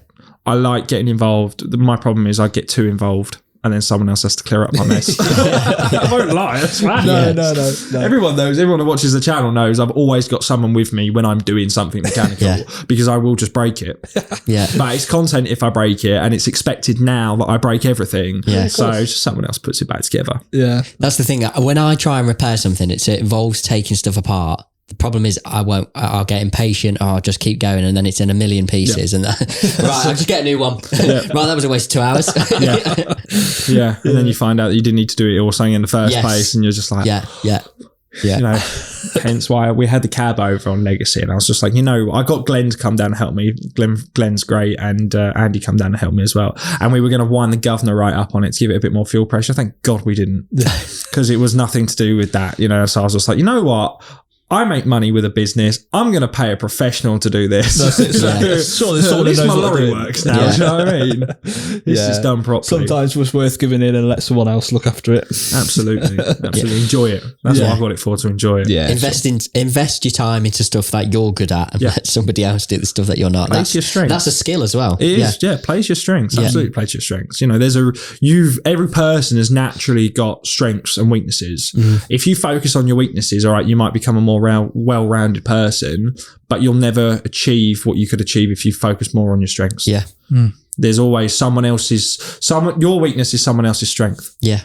I like getting involved. My problem is I get too involved and then someone else has to clear up my mess. I won't lie. That's right. No. Everyone knows, everyone who watches the channel knows I've always got someone with me when I'm doing something mechanical because I will just break it. Yeah. But it's content if I break it, and it's expected now that I break everything. Yeah. So just someone else puts it back together. Yeah. That's the thing. When I try and repair something, it involves taking stuff apart. The problem is I'll get impatient, or I'll just keep going, and then it's in a million pieces. And right, I'll just get a new one. Right, that was a waste of 2 hours. Yeah. And then you find out that you didn't need to do it or something in the first place, and you're just like, yeah. You know, hence why we had the cab over on Legacy, and I was just like, I got Glenn to come down and help me. Glenn's great, and Andy come down to help me as well. And we were going to wind the governor right up on it to give it a bit more fuel pressure. Thank God we didn't, because it was nothing to do with that. So I was just like, you know what? I make money with a business. I'm going to pay a professional to do this. That's it. So at least my lorry works now. Do you know what I mean? This is done properly. Sometimes it's worth giving in and let someone else look after it. Absolutely. Enjoy it. That's what I've got it for, to enjoy it. Yeah. Invest your time into stuff that you're good at, and let somebody else do the stuff that you're not. Plays your strengths. That's a skill as well. It is. Yeah. Plays your strengths. Absolutely plays your strengths. Every person has naturally got strengths and weaknesses. If you focus on your weaknesses, all right, you might become a more well-rounded person, but you'll never achieve what you could achieve if you focus more on your strengths. Yeah. There's always your weakness is someone else's strength. Yeah.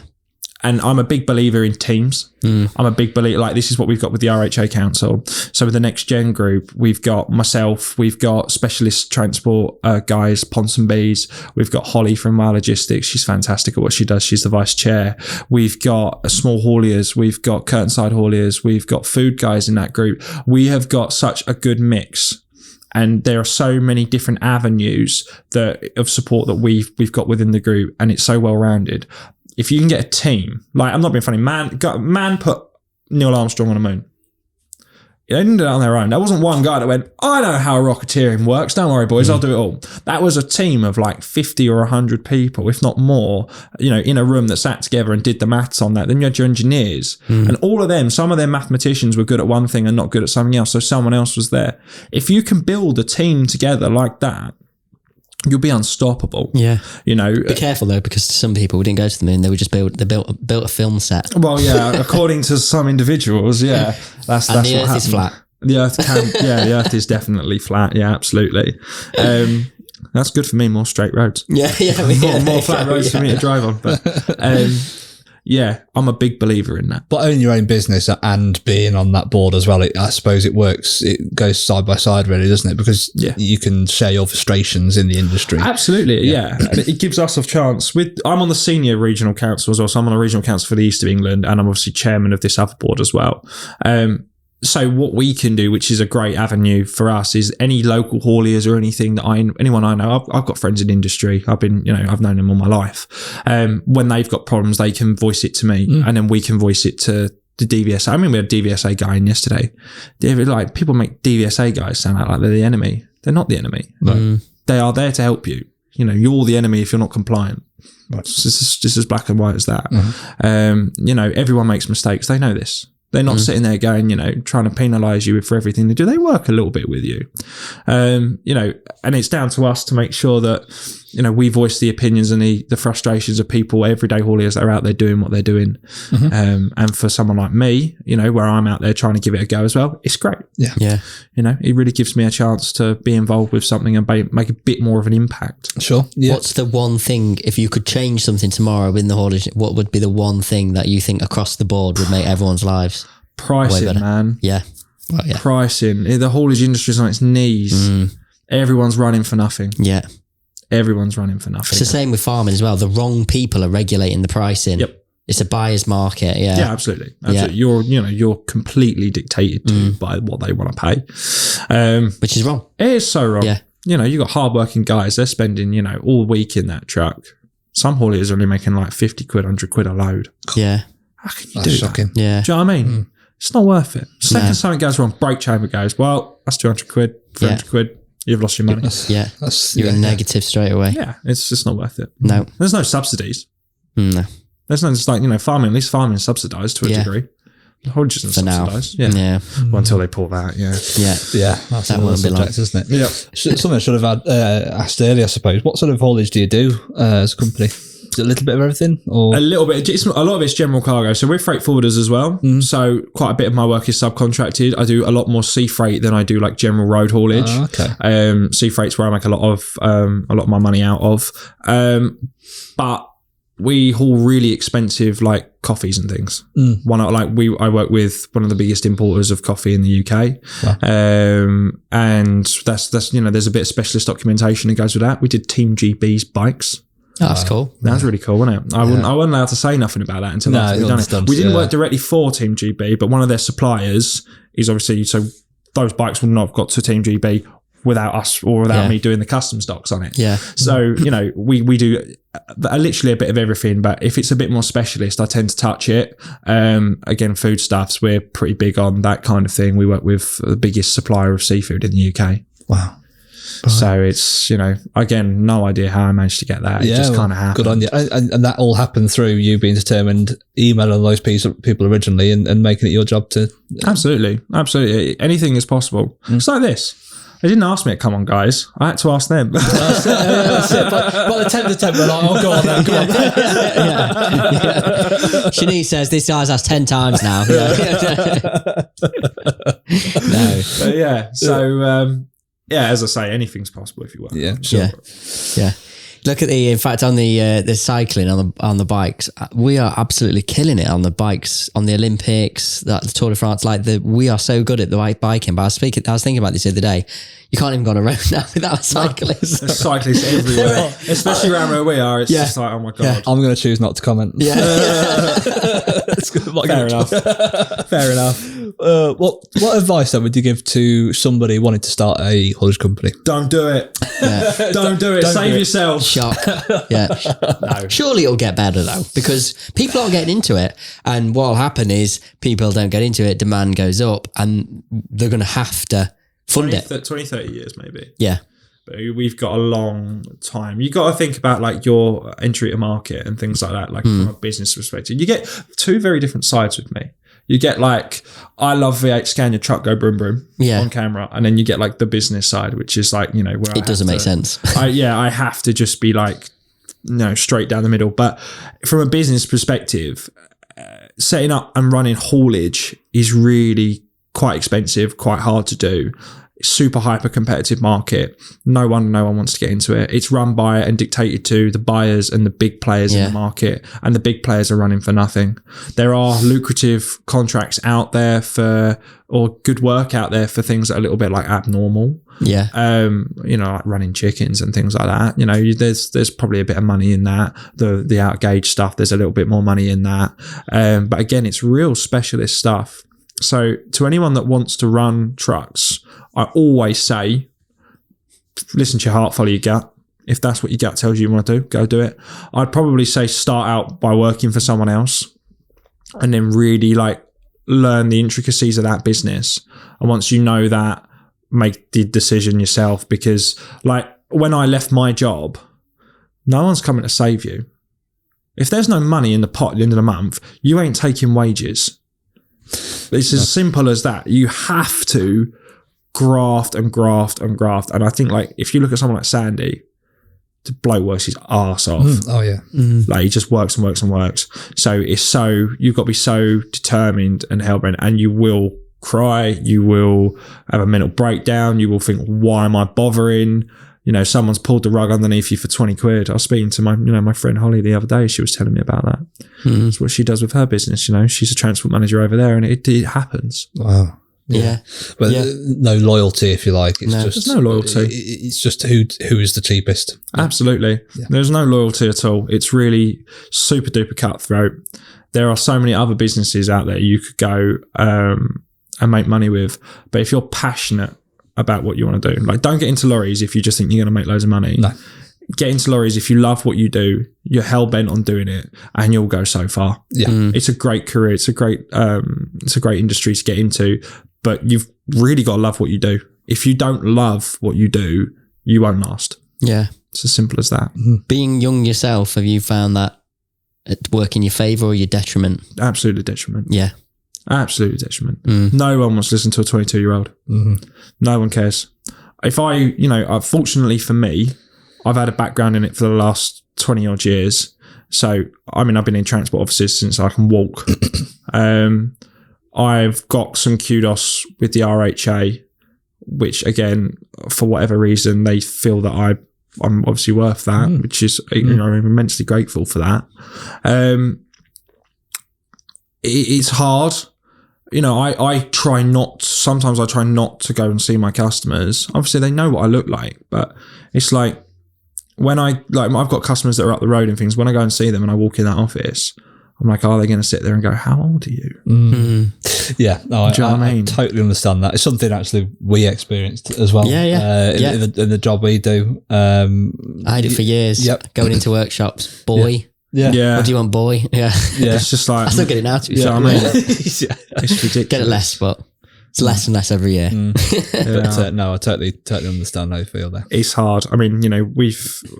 And I'm a big believer in teams. I'm a big believer, like this is what we've got with the RHA Council. So with the Next Gen group, we've got myself, we've got specialist transport guys, Ponsonby's. We've got Holly from Logistics. She's fantastic at what she does. She's the vice chair. We've got small hauliers. We've got curtainside hauliers. We've got food guys in that group. We have got such a good mix. And there are so many different avenues of support that we've got within the group, and it's so well rounded. If you can get a team, like, I'm not being funny, man put Neil Armstrong on the moon. They didn't do it on their own. There wasn't one guy that went, I know how rocketeering works. Don't worry, boys, I'll do it all. That was a team of like 50 or 100 people, if not more, in a room that sat together and did the maths on that. Then you had your engineers, and all of them, some of them mathematicians were good at one thing and not good at something else. So someone else was there. If you can build a team together like that, you'll be unstoppable. Yeah. Be careful though, because some people didn't go to the moon. They were just built a film set. Well, yeah, according to some individuals, that's the what Earth happened. is flat. The Earth the Earth is definitely flat. Yeah, absolutely. That's good for me. More straight roads. Yeah. More flat roads for me to drive on. But I'm a big believer in that. But owning your own business and being on that board as well, I suppose it works. It goes side by side, really, doesn't it? Because you can share your frustrations in the industry. Absolutely, yeah. And it gives us a chance. I'm on the senior regional council as well, so I'm on a regional council for the East of England, and I'm obviously chairman of this other board as well. So what we can do, which is a great avenue for us, is any local hauliers or anything anyone I know. I've got friends in industry. I've known them all my life. When they've got problems, they can voice it to me, and then we can voice it to the DVSA. I mean, we had a DVSA guy in yesterday. Like, people make DVSA guys sound like they're the enemy. They're not the enemy. They are there to help you. You're the enemy if you're not compliant. Right. It's just as black and white as that. Everyone makes mistakes. They know this. They're not sitting there going, trying to penalise you for everything they do. They work a little bit with you. And it's down to us to make sure that, we voice the opinions and the frustrations of people, everyday hauliers that are out there doing what they're doing. And for someone like me, where I'm out there trying to give it a go as well, it's great. Yeah. It really gives me a chance to be involved with something and make a bit more of an impact. Sure. Yeah. What's the one thing, if you could change something tomorrow in the haulage, what would be the one thing that you think across the board would make everyone's lives? Pricing, man. Yeah. Well, yeah. Pricing. The haulage industry is on its knees. Everyone's running for nothing. Yeah. Everyone's runing for nothing. It's the same with farming as well. The wrong people are regulating the pricing. Yep. It's a buyer's market. Yeah. Yeah, absolutely. Yeah. You're completely dictated to by what they want to pay. Which is wrong. It is so wrong. Yeah. You got hardworking guys. They're spending, all week in that truck. Some hauliers are only making like 50 quid, 100 quid a load. Yeah. How can you do shocking. that? Yeah. Do you know what I mean? It's not worth it. Second something goes wrong, brake chamber goes, well, that's 200 quid, 300 quid. You've lost your money. You're negative straight away. Yeah, it's just not worth it. No. There's no subsidies. No. There's no, it's like, farming, at least farming is subsidised to a degree. Haulage isn't subsidised. Yeah. Well, until they pull that, yeah. That's another subject, isn't it? Yeah. Something I should have asked earlier, I suppose. What sort of haulage do you do as a company? Is it a little bit of everything? Or? A little bit. A lot of it's general cargo. So we're freight forwarders as well. So quite a bit of my work is subcontracted. I do a lot more sea freight than I do like general road haulage. Okay. Sea freight's where I make a lot of my money out of. But we haul really expensive like coffees and things. I work with one of the biggest importers of coffee in the UK. Wow. And that's there's a bit of specialist documentation that goes with that. We did Team GB's bikes. Oh, that's cool. That was really cool, wasn't it? I wasn't allowed to say nothing about that until after we'd done it. We didn't work directly for Team GB, but one of their suppliers is obviously, so those bikes would not have got to Team GB without us or without me doing the custom stocks on it. Yeah. So, we do literally a bit of everything, but if it's a bit more specialist, I tend to touch it. Again, foodstuffs, we're pretty big on that kind of thing. We work with the biggest supplier of seafood in the UK. Wow. So it's, again, no idea how I managed to get that. It just kind of happened. Good on you. And that all happened through you being determined, emailing those people originally and making it your job to... Absolutely. Anything is possible. It's like this. They didn't ask me to come on, guys. I had to ask them. By the 10th of 10, we're like, oh, go on then, go on. Shanice says, this guy's asked 10 times now. No. But yeah, so... as I say, anything's possible if you want. Yeah, sure. Yeah. Look at in fact, on the cycling on the bikes, we are absolutely killing it on the bikes, on the Olympics, the Tour de France. We are so good at the biking. But I was thinking about this the other day. You can't even go on a road now without cyclists. There's cyclists everywhere, especially around where we are. It's just like, oh my God. Yeah. I'm going to choose not to comment. Yeah. Fair enough. Fair enough. What advice then would you give to somebody wanting to start a haulage company? Don't do it. Yeah. Don't do it. Save yourself. Shock. Yeah. No. Surely it'll get better though, because people aren't getting into it. And what'll happen is people don't get into it, demand goes up, and they're going to have to fund it. 20, 30 years maybe. Yeah. But we've got a long time. You got to think about like your entry to market and things like that, like from a business perspective. You get two very different sides with me. You get like, I love V8, scan your truck, go broom broom on camera. And then you get like the business side, which is like, where it doesn't make sense. I have to just be like, straight down the middle. But from a business perspective, setting up and running haulage is really quite expensive, quite hard to do. Super hyper competitive market. No one wants to get into it. It's run by and dictated to the buyers and the big players in the market, and the big players are running for nothing. There are lucrative contracts out there or good work out there for things that are a little bit like abnormal. Yeah. Like running chickens and things like that. There's probably a bit of money in that. The out gauge stuff, there's a little bit more money in that. But again, it's real specialist stuff. So to anyone that wants to run trucks, I always say, listen to your heart, follow your gut. If that's what your gut tells you want to do, go do it. I'd probably say start out by working for someone else and then really like learn the intricacies of that business. And once you know that, make the decision yourself, because like when I left my job, no one's coming to save you. If there's no money in the pot at the end of the month, you ain't taking wages. It's as simple as that. You have to graft and graft and graft. And I think like if you look at someone like Sandy, the bloke works his arse off. Oh yeah. Like he just works and works and works. So you've got to be so determined and hellbent, and you will cry, you will have a mental breakdown, you will think, why am I bothering? Someone's pulled the rug underneath you for 20 quid. I was speaking to my friend Holly the other day. She was telling me about that. That's what she does with her business. She's a transport manager over there, and it happens. Wow. Yeah. But no loyalty, if you like. There's no loyalty. It's just who is the cheapest. Absolutely. Yeah. There's no loyalty at all. It's really super duper cutthroat. There are so many other businesses out there you could go and make money with. But if you're passionate about what you want to do, like don't get into lorries if you just think you're going to make loads of money. No. Get into lorries if you love what you do, you're hell bent on doing it, and you'll go so far. Yeah. It's a great career. It's a great industry to get into, but you've really got to love what you do. If you don't love what you do, you won't last. Yeah. It's as simple as that. Being young yourself, have you found that work in your favour or your detriment? Absolutely detriment. Yeah. Absolutely detriment. No one wants to listen to a 22-year-old. No one cares. If fortunately for me, I've had a background in it for the last 20 odd years. So, I mean, I've been in transport offices since I can walk. I've got some kudos with the RHA, which again, for whatever reason, they feel that I'm obviously worth that, which is, I'm immensely grateful for that. It's hard. Sometimes I try not to go and see my customers. Obviously they know what I look like, but it's like I've got customers that are up the road and things. When I go and see them and I walk in that office, I'm like, are they going to sit there and go, how old are you? Yeah, no, I totally understand that. It's something actually we experienced as well. In the job we do. I had it for years. Yep. Going into workshops, boy. Yeah. What do you want, boy? Yeah. It's just like, I still get it now, to be fair. I mean? It's ridiculous. Get it less, but it's less and less every year. But no, I totally understand how you feel there. It's hard. I mean,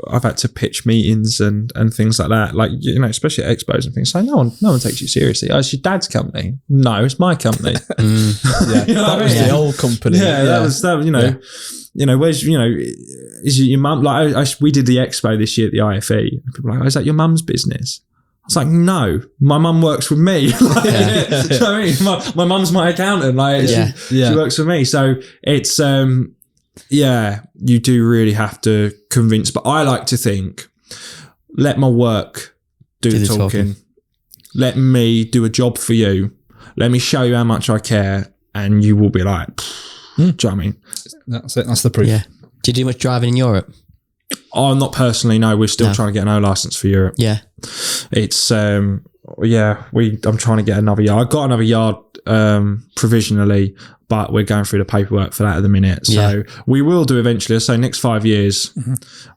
I've had to pitch meetings and things like that. Like, especially at expos and things. Like, no one takes you seriously. Oh, it's your dad's company. No, it's my company. That was the old company. That was. Where's is your mum? Like, we did the expo this year at the IFE. And people were like, oh, is that your mum's business? I was like, no, my mum works with me. You know what I mean? My mum's my accountant. Like, she works for me. So it's, you do really have to convince. But I like to think, let my work do the talking. Let me do a job for you. Let me show you how much I care. And you will be like, do you know what I mean? That's it. That's the proof. Yeah. Do you do much driving in Europe? Oh, not personally. No, we're still trying to get an O license for Europe. Yeah. It's, I'm trying to get another yard. I got another yard provisionally, but we're going through the paperwork for that at the minute. So we will do eventually. So next 5 years,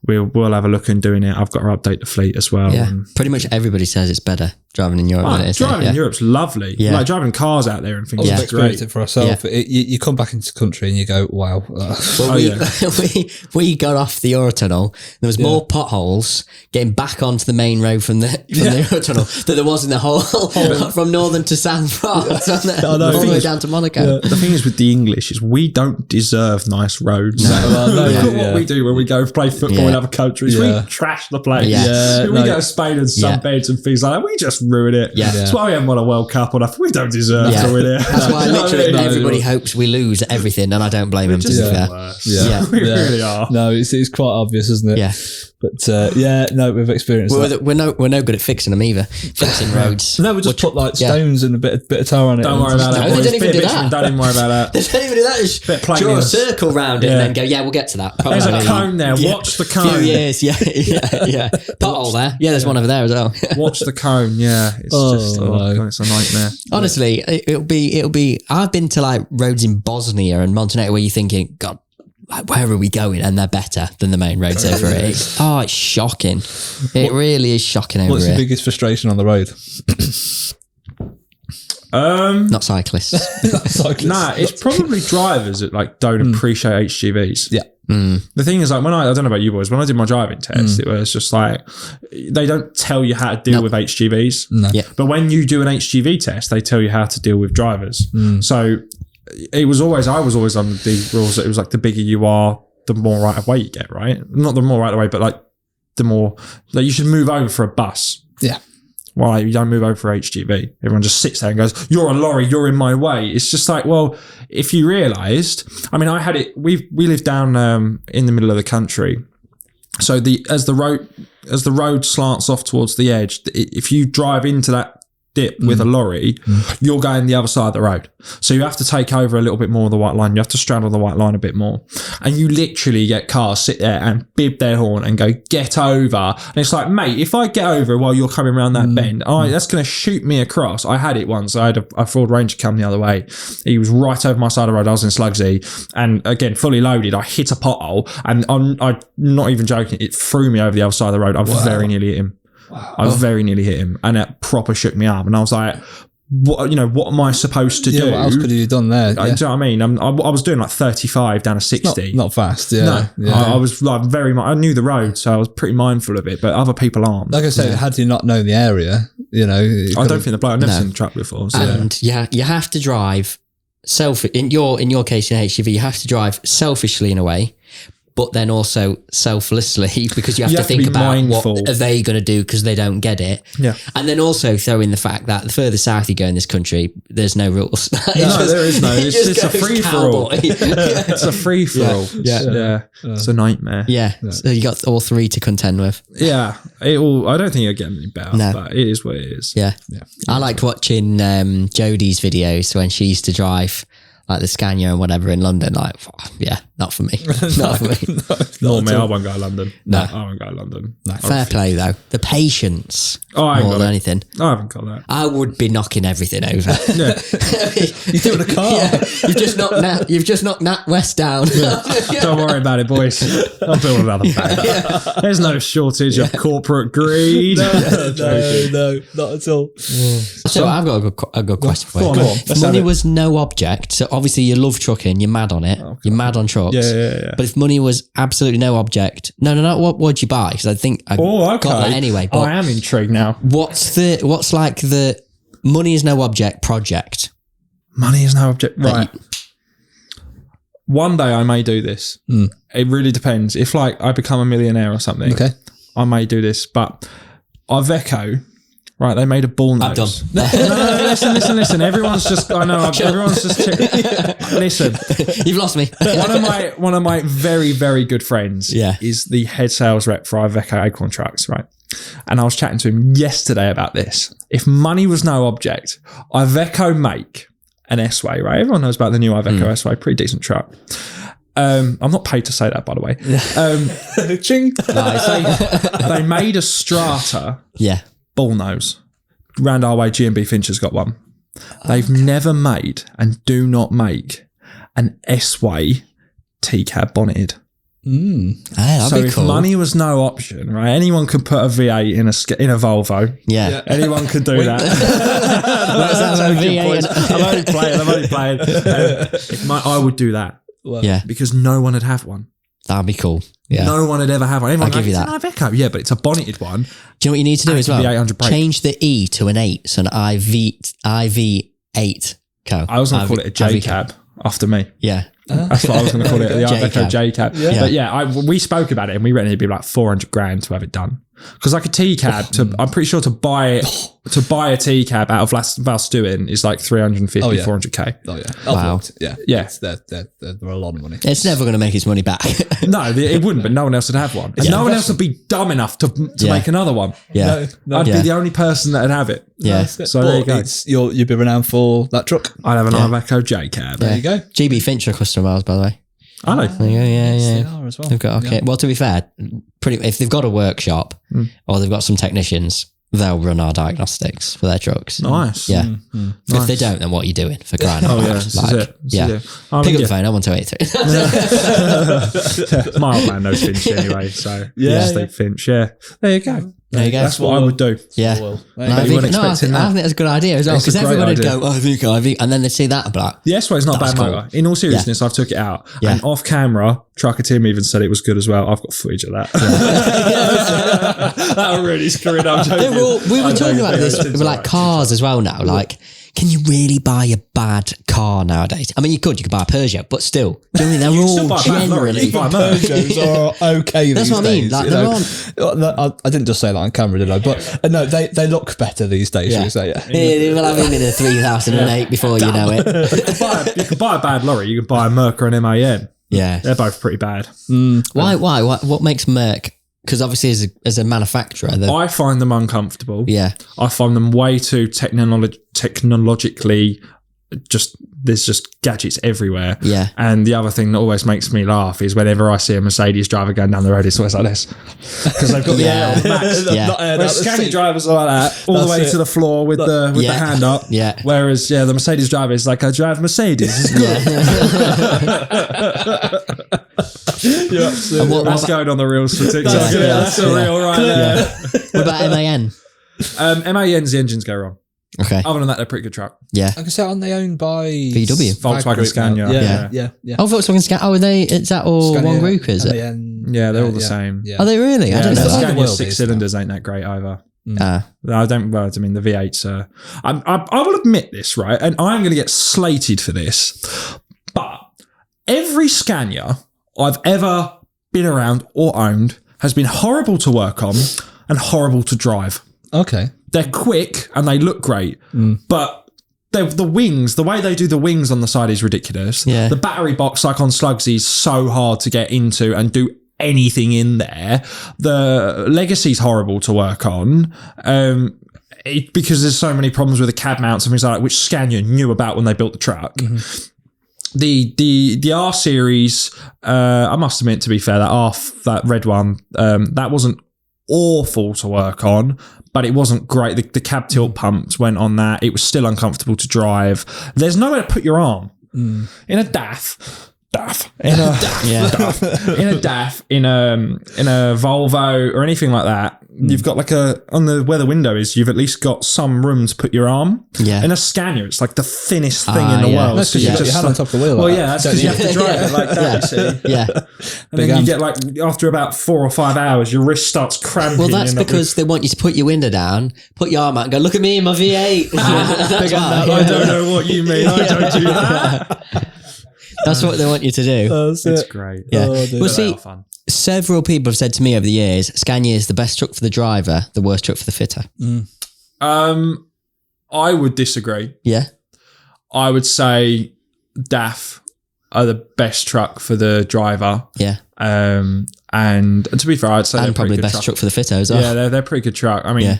we'll have a look and doing it. I've got to update the fleet as well. Yeah. Pretty much everybody says it's better driving in Europe than it is. Driving in Europe's lovely. Yeah. Like driving cars out there and things. I've experienced it for ourselves. You come back into the country and you go, wow. Well, we got off the Eurotunnel. There was more potholes getting back onto the main road from the Eurotunnel than there was in the whole from northern to south France, all the way down to Monaco. The thing is with the English is we don't deserve nice roads. What we do when we go play football in other countries, we trash the place. We go to Spain and sunbeds and things like that. We just ruin it. That's why we haven't won a World Cup on. We don't deserve to win it. That's why literally everybody hopes we lose everything, and I don't blame them, to be fair. We really are. No, it's quite obvious, isn't it? Yeah. But we've experienced that. We're no good at fixing them either. Fixing roads. No, we just put like stones and a bit of tar on it. Don't worry about that. They don't even do that. Don't even worry about that. They don't even do that. Just draw a circle round it and then go, we'll get to that. There's a cone there. Watch the cone. Few years, yeah. Pothole there. Yeah, there's one over there as well. Watch the cone. Yeah, it's God, it's a nightmare. Honestly, it'll be. I've been to like roads in Bosnia and Montenegro where you're thinking, God, like, where are we going? And they're better than the main roads over it. It's shocking. It really is shocking over What's here. the biggest frustration on the road? Not cyclists. Nah, it's probably drivers that like don't appreciate HGVs. Yeah. The thing is, like, I don't know about you boys, when I did my driving test, it was just like, they don't tell you how to deal with HGVs. No. Yeah. But when you do an HGV test, they tell you how to deal with drivers. So I was always under the rules that it was like the bigger you are, the more right of way you get, right? Not the more right of way, but like the more, like, you should move over for a bus. Yeah. Well, you don't move over for HGV. Everyone just sits there and goes, you're a lorry, you're in my way. It's just like, well, if you realised, I mean, I had it, we live down in the middle of the country. So as the road slants off towards the edge, if you drive into that dip with a lorry, you're going the other side of the road. So you have to take over a little bit more of the white line. You have to straddle the white line a bit more. And you literally get cars sit there and bib their horn and go, get over. And it's like, mate, if I get over while you're coming around that bend, that's going to shoot me across. I had it once. I had a Ford Ranger come the other way. He was right over my side of the road. I was in Slugsy. And again, fully loaded. I hit a pothole. And I'm not even joking. It threw me over the other side of the road. I very nearly hit him. I very nearly hit him, and it proper shook me up. And I was like, what am I supposed to do? What else could you have done there? Do you know what I mean? I was doing like 35 down to 60. Not fast. Yeah. No, I was like I knew the road, so I was pretty mindful of it. But other people aren't. Like I said, had you not known the area, I don't think the bloke. I've never seen the truck before. So. And you have to drive in your case in HGV, you have to drive selfishly in a way, but then also selflessly, because you have to think about mindful. What are they going to do because they don't get it. Yeah. And then also throw in the fact that the further south you go in this country, there's no rules. There is no. It's just a free-for-all. It's a free-for-all. Yeah. It's a nightmare. Yeah. So you got all three to contend with. Yeah. I don't think it'll get any better, but it is what it is. Yeah. I liked watching Jodie's videos when she used to drive like the Scania and whatever in London, like, not for me. Not for me. Not me. I won't go to London. No. I won't go to London. No. Fair play though. The patience more than anything. I haven't got that. I would be knocking everything over. Yeah. You do it a car. Yeah. You've just knocked Nat West down. Yeah. Don't worry about it, boys. I'll build another bank. There's no shortage of corporate greed. No, not at all. So I've got a good question for you. Go on. If money was no object, so obviously you love trucking, you're mad on it, you're mad on trucks. Yeah. But if money was absolutely no object, no, what would you buy? Because I think I got that anyway. But I am intrigued now. What's like the money is no object project? Money is no object, right? One day I may do this. It really depends. If like I become a millionaire or something, I may do this. But Iveco, right? They made a bull nose. I'm done. No, listen. Everyone's just. I know. Everyone's just. Listen. You've lost me. One of my very, very good friends. Is the head sales rep for Iveco Acorn Trucks, right? And I was chatting to him yesterday about this. If money was no object, Iveco make an S-Way, right? Everyone knows about the new Iveco S-Way, pretty decent truck. I'm not paid to say that, by the way. They made a Strata bullnose. Round our way, G&B Fincher's got one. They've never made and do not make an S-Way T-cab bonneted. So if money was no option, right? Anyone could put a V8 in a Volvo. Yeah. Anyone could do that. I'm only playing. I would do that. Because no one would have one. That'd be cool. Yeah. No one would ever have one. I'll give you that. It's an Iveco. Yeah, but it's a bonneted one. Do you know what you need to do as well? V800 change the E to an 8, so an IV8 co. I was going to call it a J cab after me. Yeah. That's what I was going to call it, the Iveco J cab. Yeah. But we spoke about it and we reckoned it'd be like 400 grand to have it done. Because like a T cab, I'm pretty sure to buy a T cab out of Valstewin is like 350, 400k. Oh yeah. Wow. Yeah. They're a lot of money. It's never going to make its money back. No, it wouldn't, but no one else would have one. And no one else would be dumb enough to make another one. Yeah. I'd be the only person that would have it. Yeah. So there you go. You'd be renowned for that truck. I'd have an Iveco J cab. There you go. GB Fincher customer miles, by the way. I know. Yeah. They are as well. They've got Well, to be fair, if they've got a workshop or they've got some technicians, they'll run our diagnostics for their trucks. Nice. Yeah. Nice. If they don't, then what are you doing for crying out loud? This is it. Pick up the phone. 01283. My old man knows Finch anyway, so Steve Finch. Yeah, there you go. There you go. That's what I would do. Yeah. I think that's a good idea as well, because everybody would go, IV, and then they see that and be like, the S-Way is not a bad motor. In all seriousness, I've took it out. And off camera, Trucker Tim even said it was good as well. I've got footage of that. That really screwed up. We were talking about this with like cars as well now. Like, can you really buy a bad car nowadays? I mean, you could buy a Peugeot, but still, do you know what I mean? They're all generally. Peugeots are okay. That's what I mean. Like, I didn't just say that on camera, did I? But no, they look better these days. Shall we say? Yeah, we'll have him in a 3008 before you know it. You could buy a bad lorry. You could buy a Merc or an MAN. Yeah, they're both pretty bad. Why? What makes Merc? Because obviously, as a manufacturer, I find them uncomfortable. Yeah, I find them way too technologically. There's just gadgets everywhere. Yeah. And the other thing that always makes me laugh is whenever I see a Mercedes driver going down the road, it's always like this. Because they've got the air on max. Whereas Scania drivers are like that, all the way to the floor with the hand up. Yeah. Whereas, the Mercedes driver is like, I drive Mercedes. It's good. That's going on the reels for TikTok. That's a reel right there. What about MAN? MAN's the engines go wrong. Okay. Other than that, they're a pretty good truck. Yeah. Like I said, aren't they owned by VW? Volkswagen Scania. Yeah. Oh, Volkswagen Scania. Oh, is that all Scania, one group, is it? Yeah, they're all the same. Yeah. Are they really? Yeah, I don't know the that. Scania world 6 is cylinders ain't that great either. Ah. I don't. Well, I mean, the V8s are. I will admit this, right? And I'm going to get slated for this, but every Scania I've ever been around or owned has been horrible to work on and horrible to drive. Okay. They're quick and they look great, but the wings, the way they do the wings on the side is ridiculous. Yeah. The battery box, like on Slugsy, is so hard to get into and do anything in there. The Legacy's horrible to work on because there's so many problems with the cab mounts and things like that, which Scania knew about when they built the truck. The R series, I must admit, to be fair, that red one, that wasn't awful to work on, but it wasn't great. The cab tilt pumps went on that. It was still uncomfortable to drive. There's nowhere to put your arm in a DAF. In a Volvo or anything like that, you've got like where the window is, you've at least got some room to put your arm. Yeah. In a Scania, it's like the thinnest thing in the world. That's because you've got your hand on top of the wheel. Well, yeah, that's because you have to drive it like that, you see. Yeah. And then you get like, after about 4 or 5 hours, your wrist starts cramping. Well, that's because they want you to put your window down, put your arm out and go, look at me in my V8. That's why. I don't know what you mean. I don't do that. That's what they want you to do. It's great. Yeah. Oh, Well, see, several people have said to me over the years, Scania is the best truck for the driver, the worst truck for the fitter. I would disagree. Yeah. I would say DAF are the best truck for the driver. Yeah. And to be fair, I'd say And they're probably pretty good best truck for the fitter as well. Yeah, they're pretty good truck. I mean, Yeah.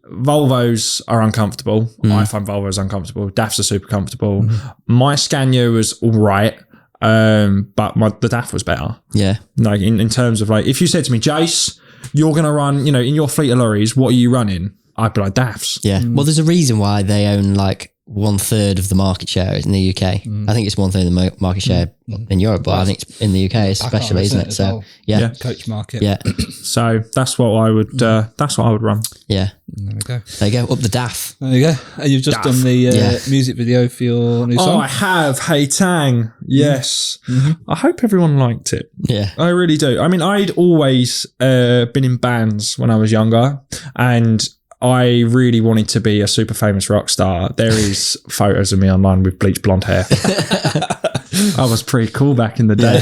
Volvos are uncomfortable. I find Volvos uncomfortable. DAFs are super comfortable. My Scania was all right, but the DAF was better. Yeah. Like in terms of like, if you said to me, Jace, you're going to run, in your fleet of lorries, what are you running? I'd be like DAFs. Yeah. Well, there's a reason why they own like 1/3 of the market share in the UK. I think it's 1/3 of the market share in Europe, but I think it's in the UK especially, isn't it? So yeah. Coach market. Yeah. So that's what I would. That's what I would run. Yeah. There we go. There you go. Up the DAF. There you go. And you've just done the music video for your new song. Oh, I have. Hey Tang. Yes. I hope everyone liked it. Yeah. I really do. I mean, I'd always been in bands when I was younger, and I really wanted to be a super famous rock star. There is photos of me online with bleached blonde hair. I was pretty cool back in the day.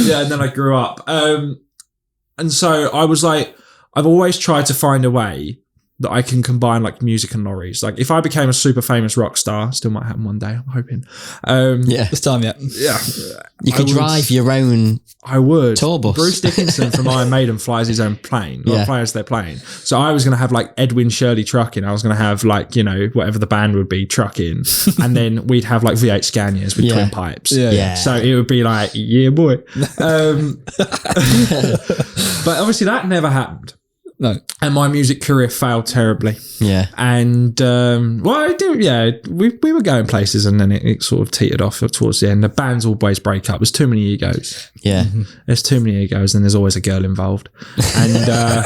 Yeah, and then I grew up. And so I was like, I've always tried to find a way that I can combine like music and lorries. Like if I became a super famous rock star, still might happen one day, I'm hoping. This time, yeah. Yeah. You could drive your own I would. tour bus. Bruce Dickinson from Iron Maiden flies his own plane. Or flies their plane. So I was going to have like Edwin Shirley trucking. I was going to have like, whatever the band would be trucking. And then we'd have like V8 Scanias with twin pipes. Yeah. So it would be like, yeah, boy. But obviously that never happened. No. And my music career failed terribly. Yeah. And, we were going places and then it sort of teetered off towards the end. The bands always break up. There's too many egos. Yeah. There's too many egos and there's always a girl involved. And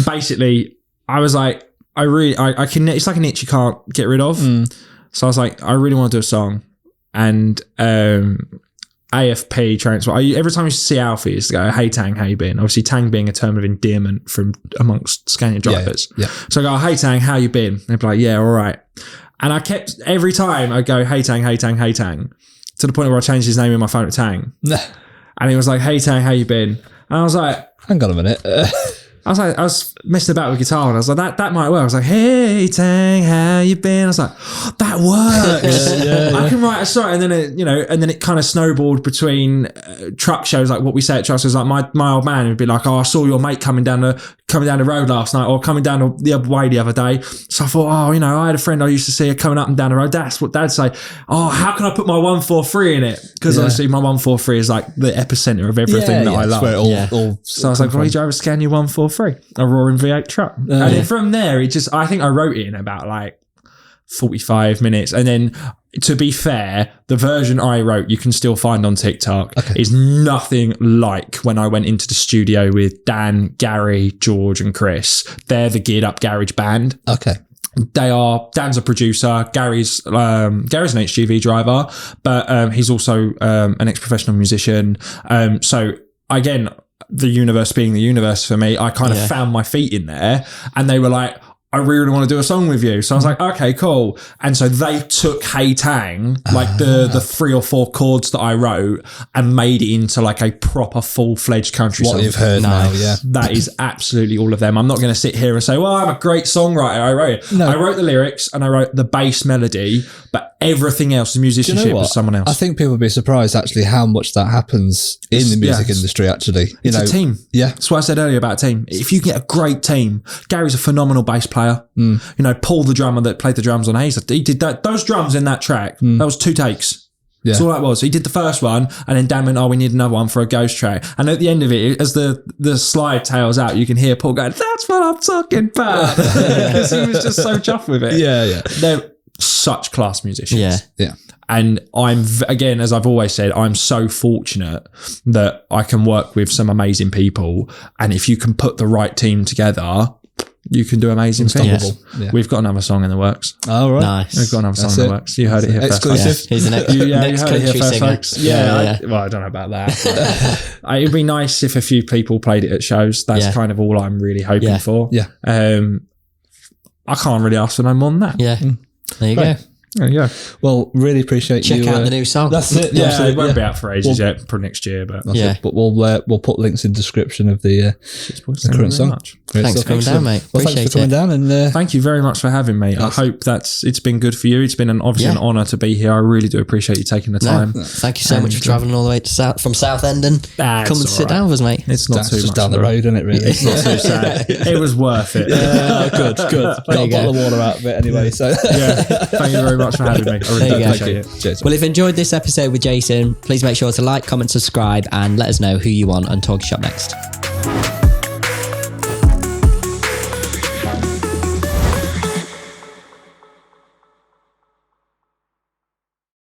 basically, I was like, I can, it's like an itch you can't get rid of. So I was like, I really want to do a song. And AFP transport. Every time you see Alfie, it's go, hey Tang, how you been? Obviously, Tang being a term of endearment from amongst Scania drivers. Yeah. So I go, hey Tang, how you been? They'd be like, yeah, all right. And I kept, every time I'd go, hey Tang, hey Tang, hey Tang, to the point where I changed his name in my phone to Tang. And he was like, hey Tang, how you been? And I was like, hang on a minute. I was messing about with guitar and I was like, that might work. I was like, hey Tang, how you been? I was like, that works. I can write a song. And then it kind of snowballed between truck shows, like what we say at truck shows. Like my old man would be like, oh, I saw your mate coming down the road last night or coming down the other way the other day. So I thought, I had a friend I used to see her coming up and down the road. That's what Dad'd say. Oh, how can I put my 143 in it? Because obviously my 143 is like the epicenter of everything that I love. So I was like, well, you drove a Scania 143. A roaring V8 truck. And then from there, I think I wrote it in about like 45 minutes. And then to be fair, the version I wrote, you can still find on TikTok, is nothing like when I went into the studio with Dan, Gary, George and Chris. They're the Geared Up Garage band. Okay. Dan's a producer. Gary's an HGV driver, but he's also an ex-professional musician. So again, the universe being the universe for me, I kind of found my feet in there, and they were like, I really want to do a song with you. So I was like, okay, cool. And so they took Hey Tang, like the 3 or 4 chords that I wrote, and made it into like a proper full-fledged country song. What you've heard now, yeah. That is absolutely all of them. I'm not going to sit here and say, well, I'm a great songwriter. I wrote it. No. I wrote the lyrics and I wrote the bass melody, but everything else, the musicianship, was someone else. I think people would be surprised actually how much that happens in the music industry actually. It's a team. Yeah. That's what I said earlier about a team. If you get a great team, Gary's a phenomenal bass player. You know, Paul, the drummer that played the drums on Hayes, he did those drums in that track. That was 2 takes. Yeah. That's all that was. He did the first one, and then Dan went, we need another one for a ghost track. And at the end of it, as the slide tails out, you can hear Paul going, that's what I'm talking about. Because he was just so chuffed with it. Yeah. They're such class musicians. Yeah. And I'm, again, as I've always said, I'm so fortunate that I can work with some amazing people. And if you can put the right team together, you can do amazing things. Yeah. We've got another song in the works. Oh, right. Nice. We've got another song in the works. You heard it here Exclusive. first. He's the next, You next heard it country here first, singer. folks. Yeah. Well, I don't know about that. It'd be nice if a few people played it at shows. That's kind of all I'm really hoping for. Yeah. I can't really ask for no more than that. Yeah. There you go. There you go. Well, really appreciate Check out the new song. That's it. Yeah, it won't be out for ages yet, probably next year. But but we'll put links in the description of the current song. Thanks for coming down, mate. Well, thanks for coming down, and thank you very much for having me. I hope it's been good for you. It's been obviously an honour to be here. I really do appreciate you taking the time. Thank you so much for travelling all the way from Southend and come and sit down with us, mate. It's not too just much down the road, isn't it? Really, it's not too sad. It was worth it. Yeah, good. Got a bottle of water out of it anyway. So thank you very much for having me. I really appreciate it. Cheers. Well, if you enjoyed this episode with Jayson, please make sure to like, comment, subscribe, and let us know who you want on Talkin Shop next.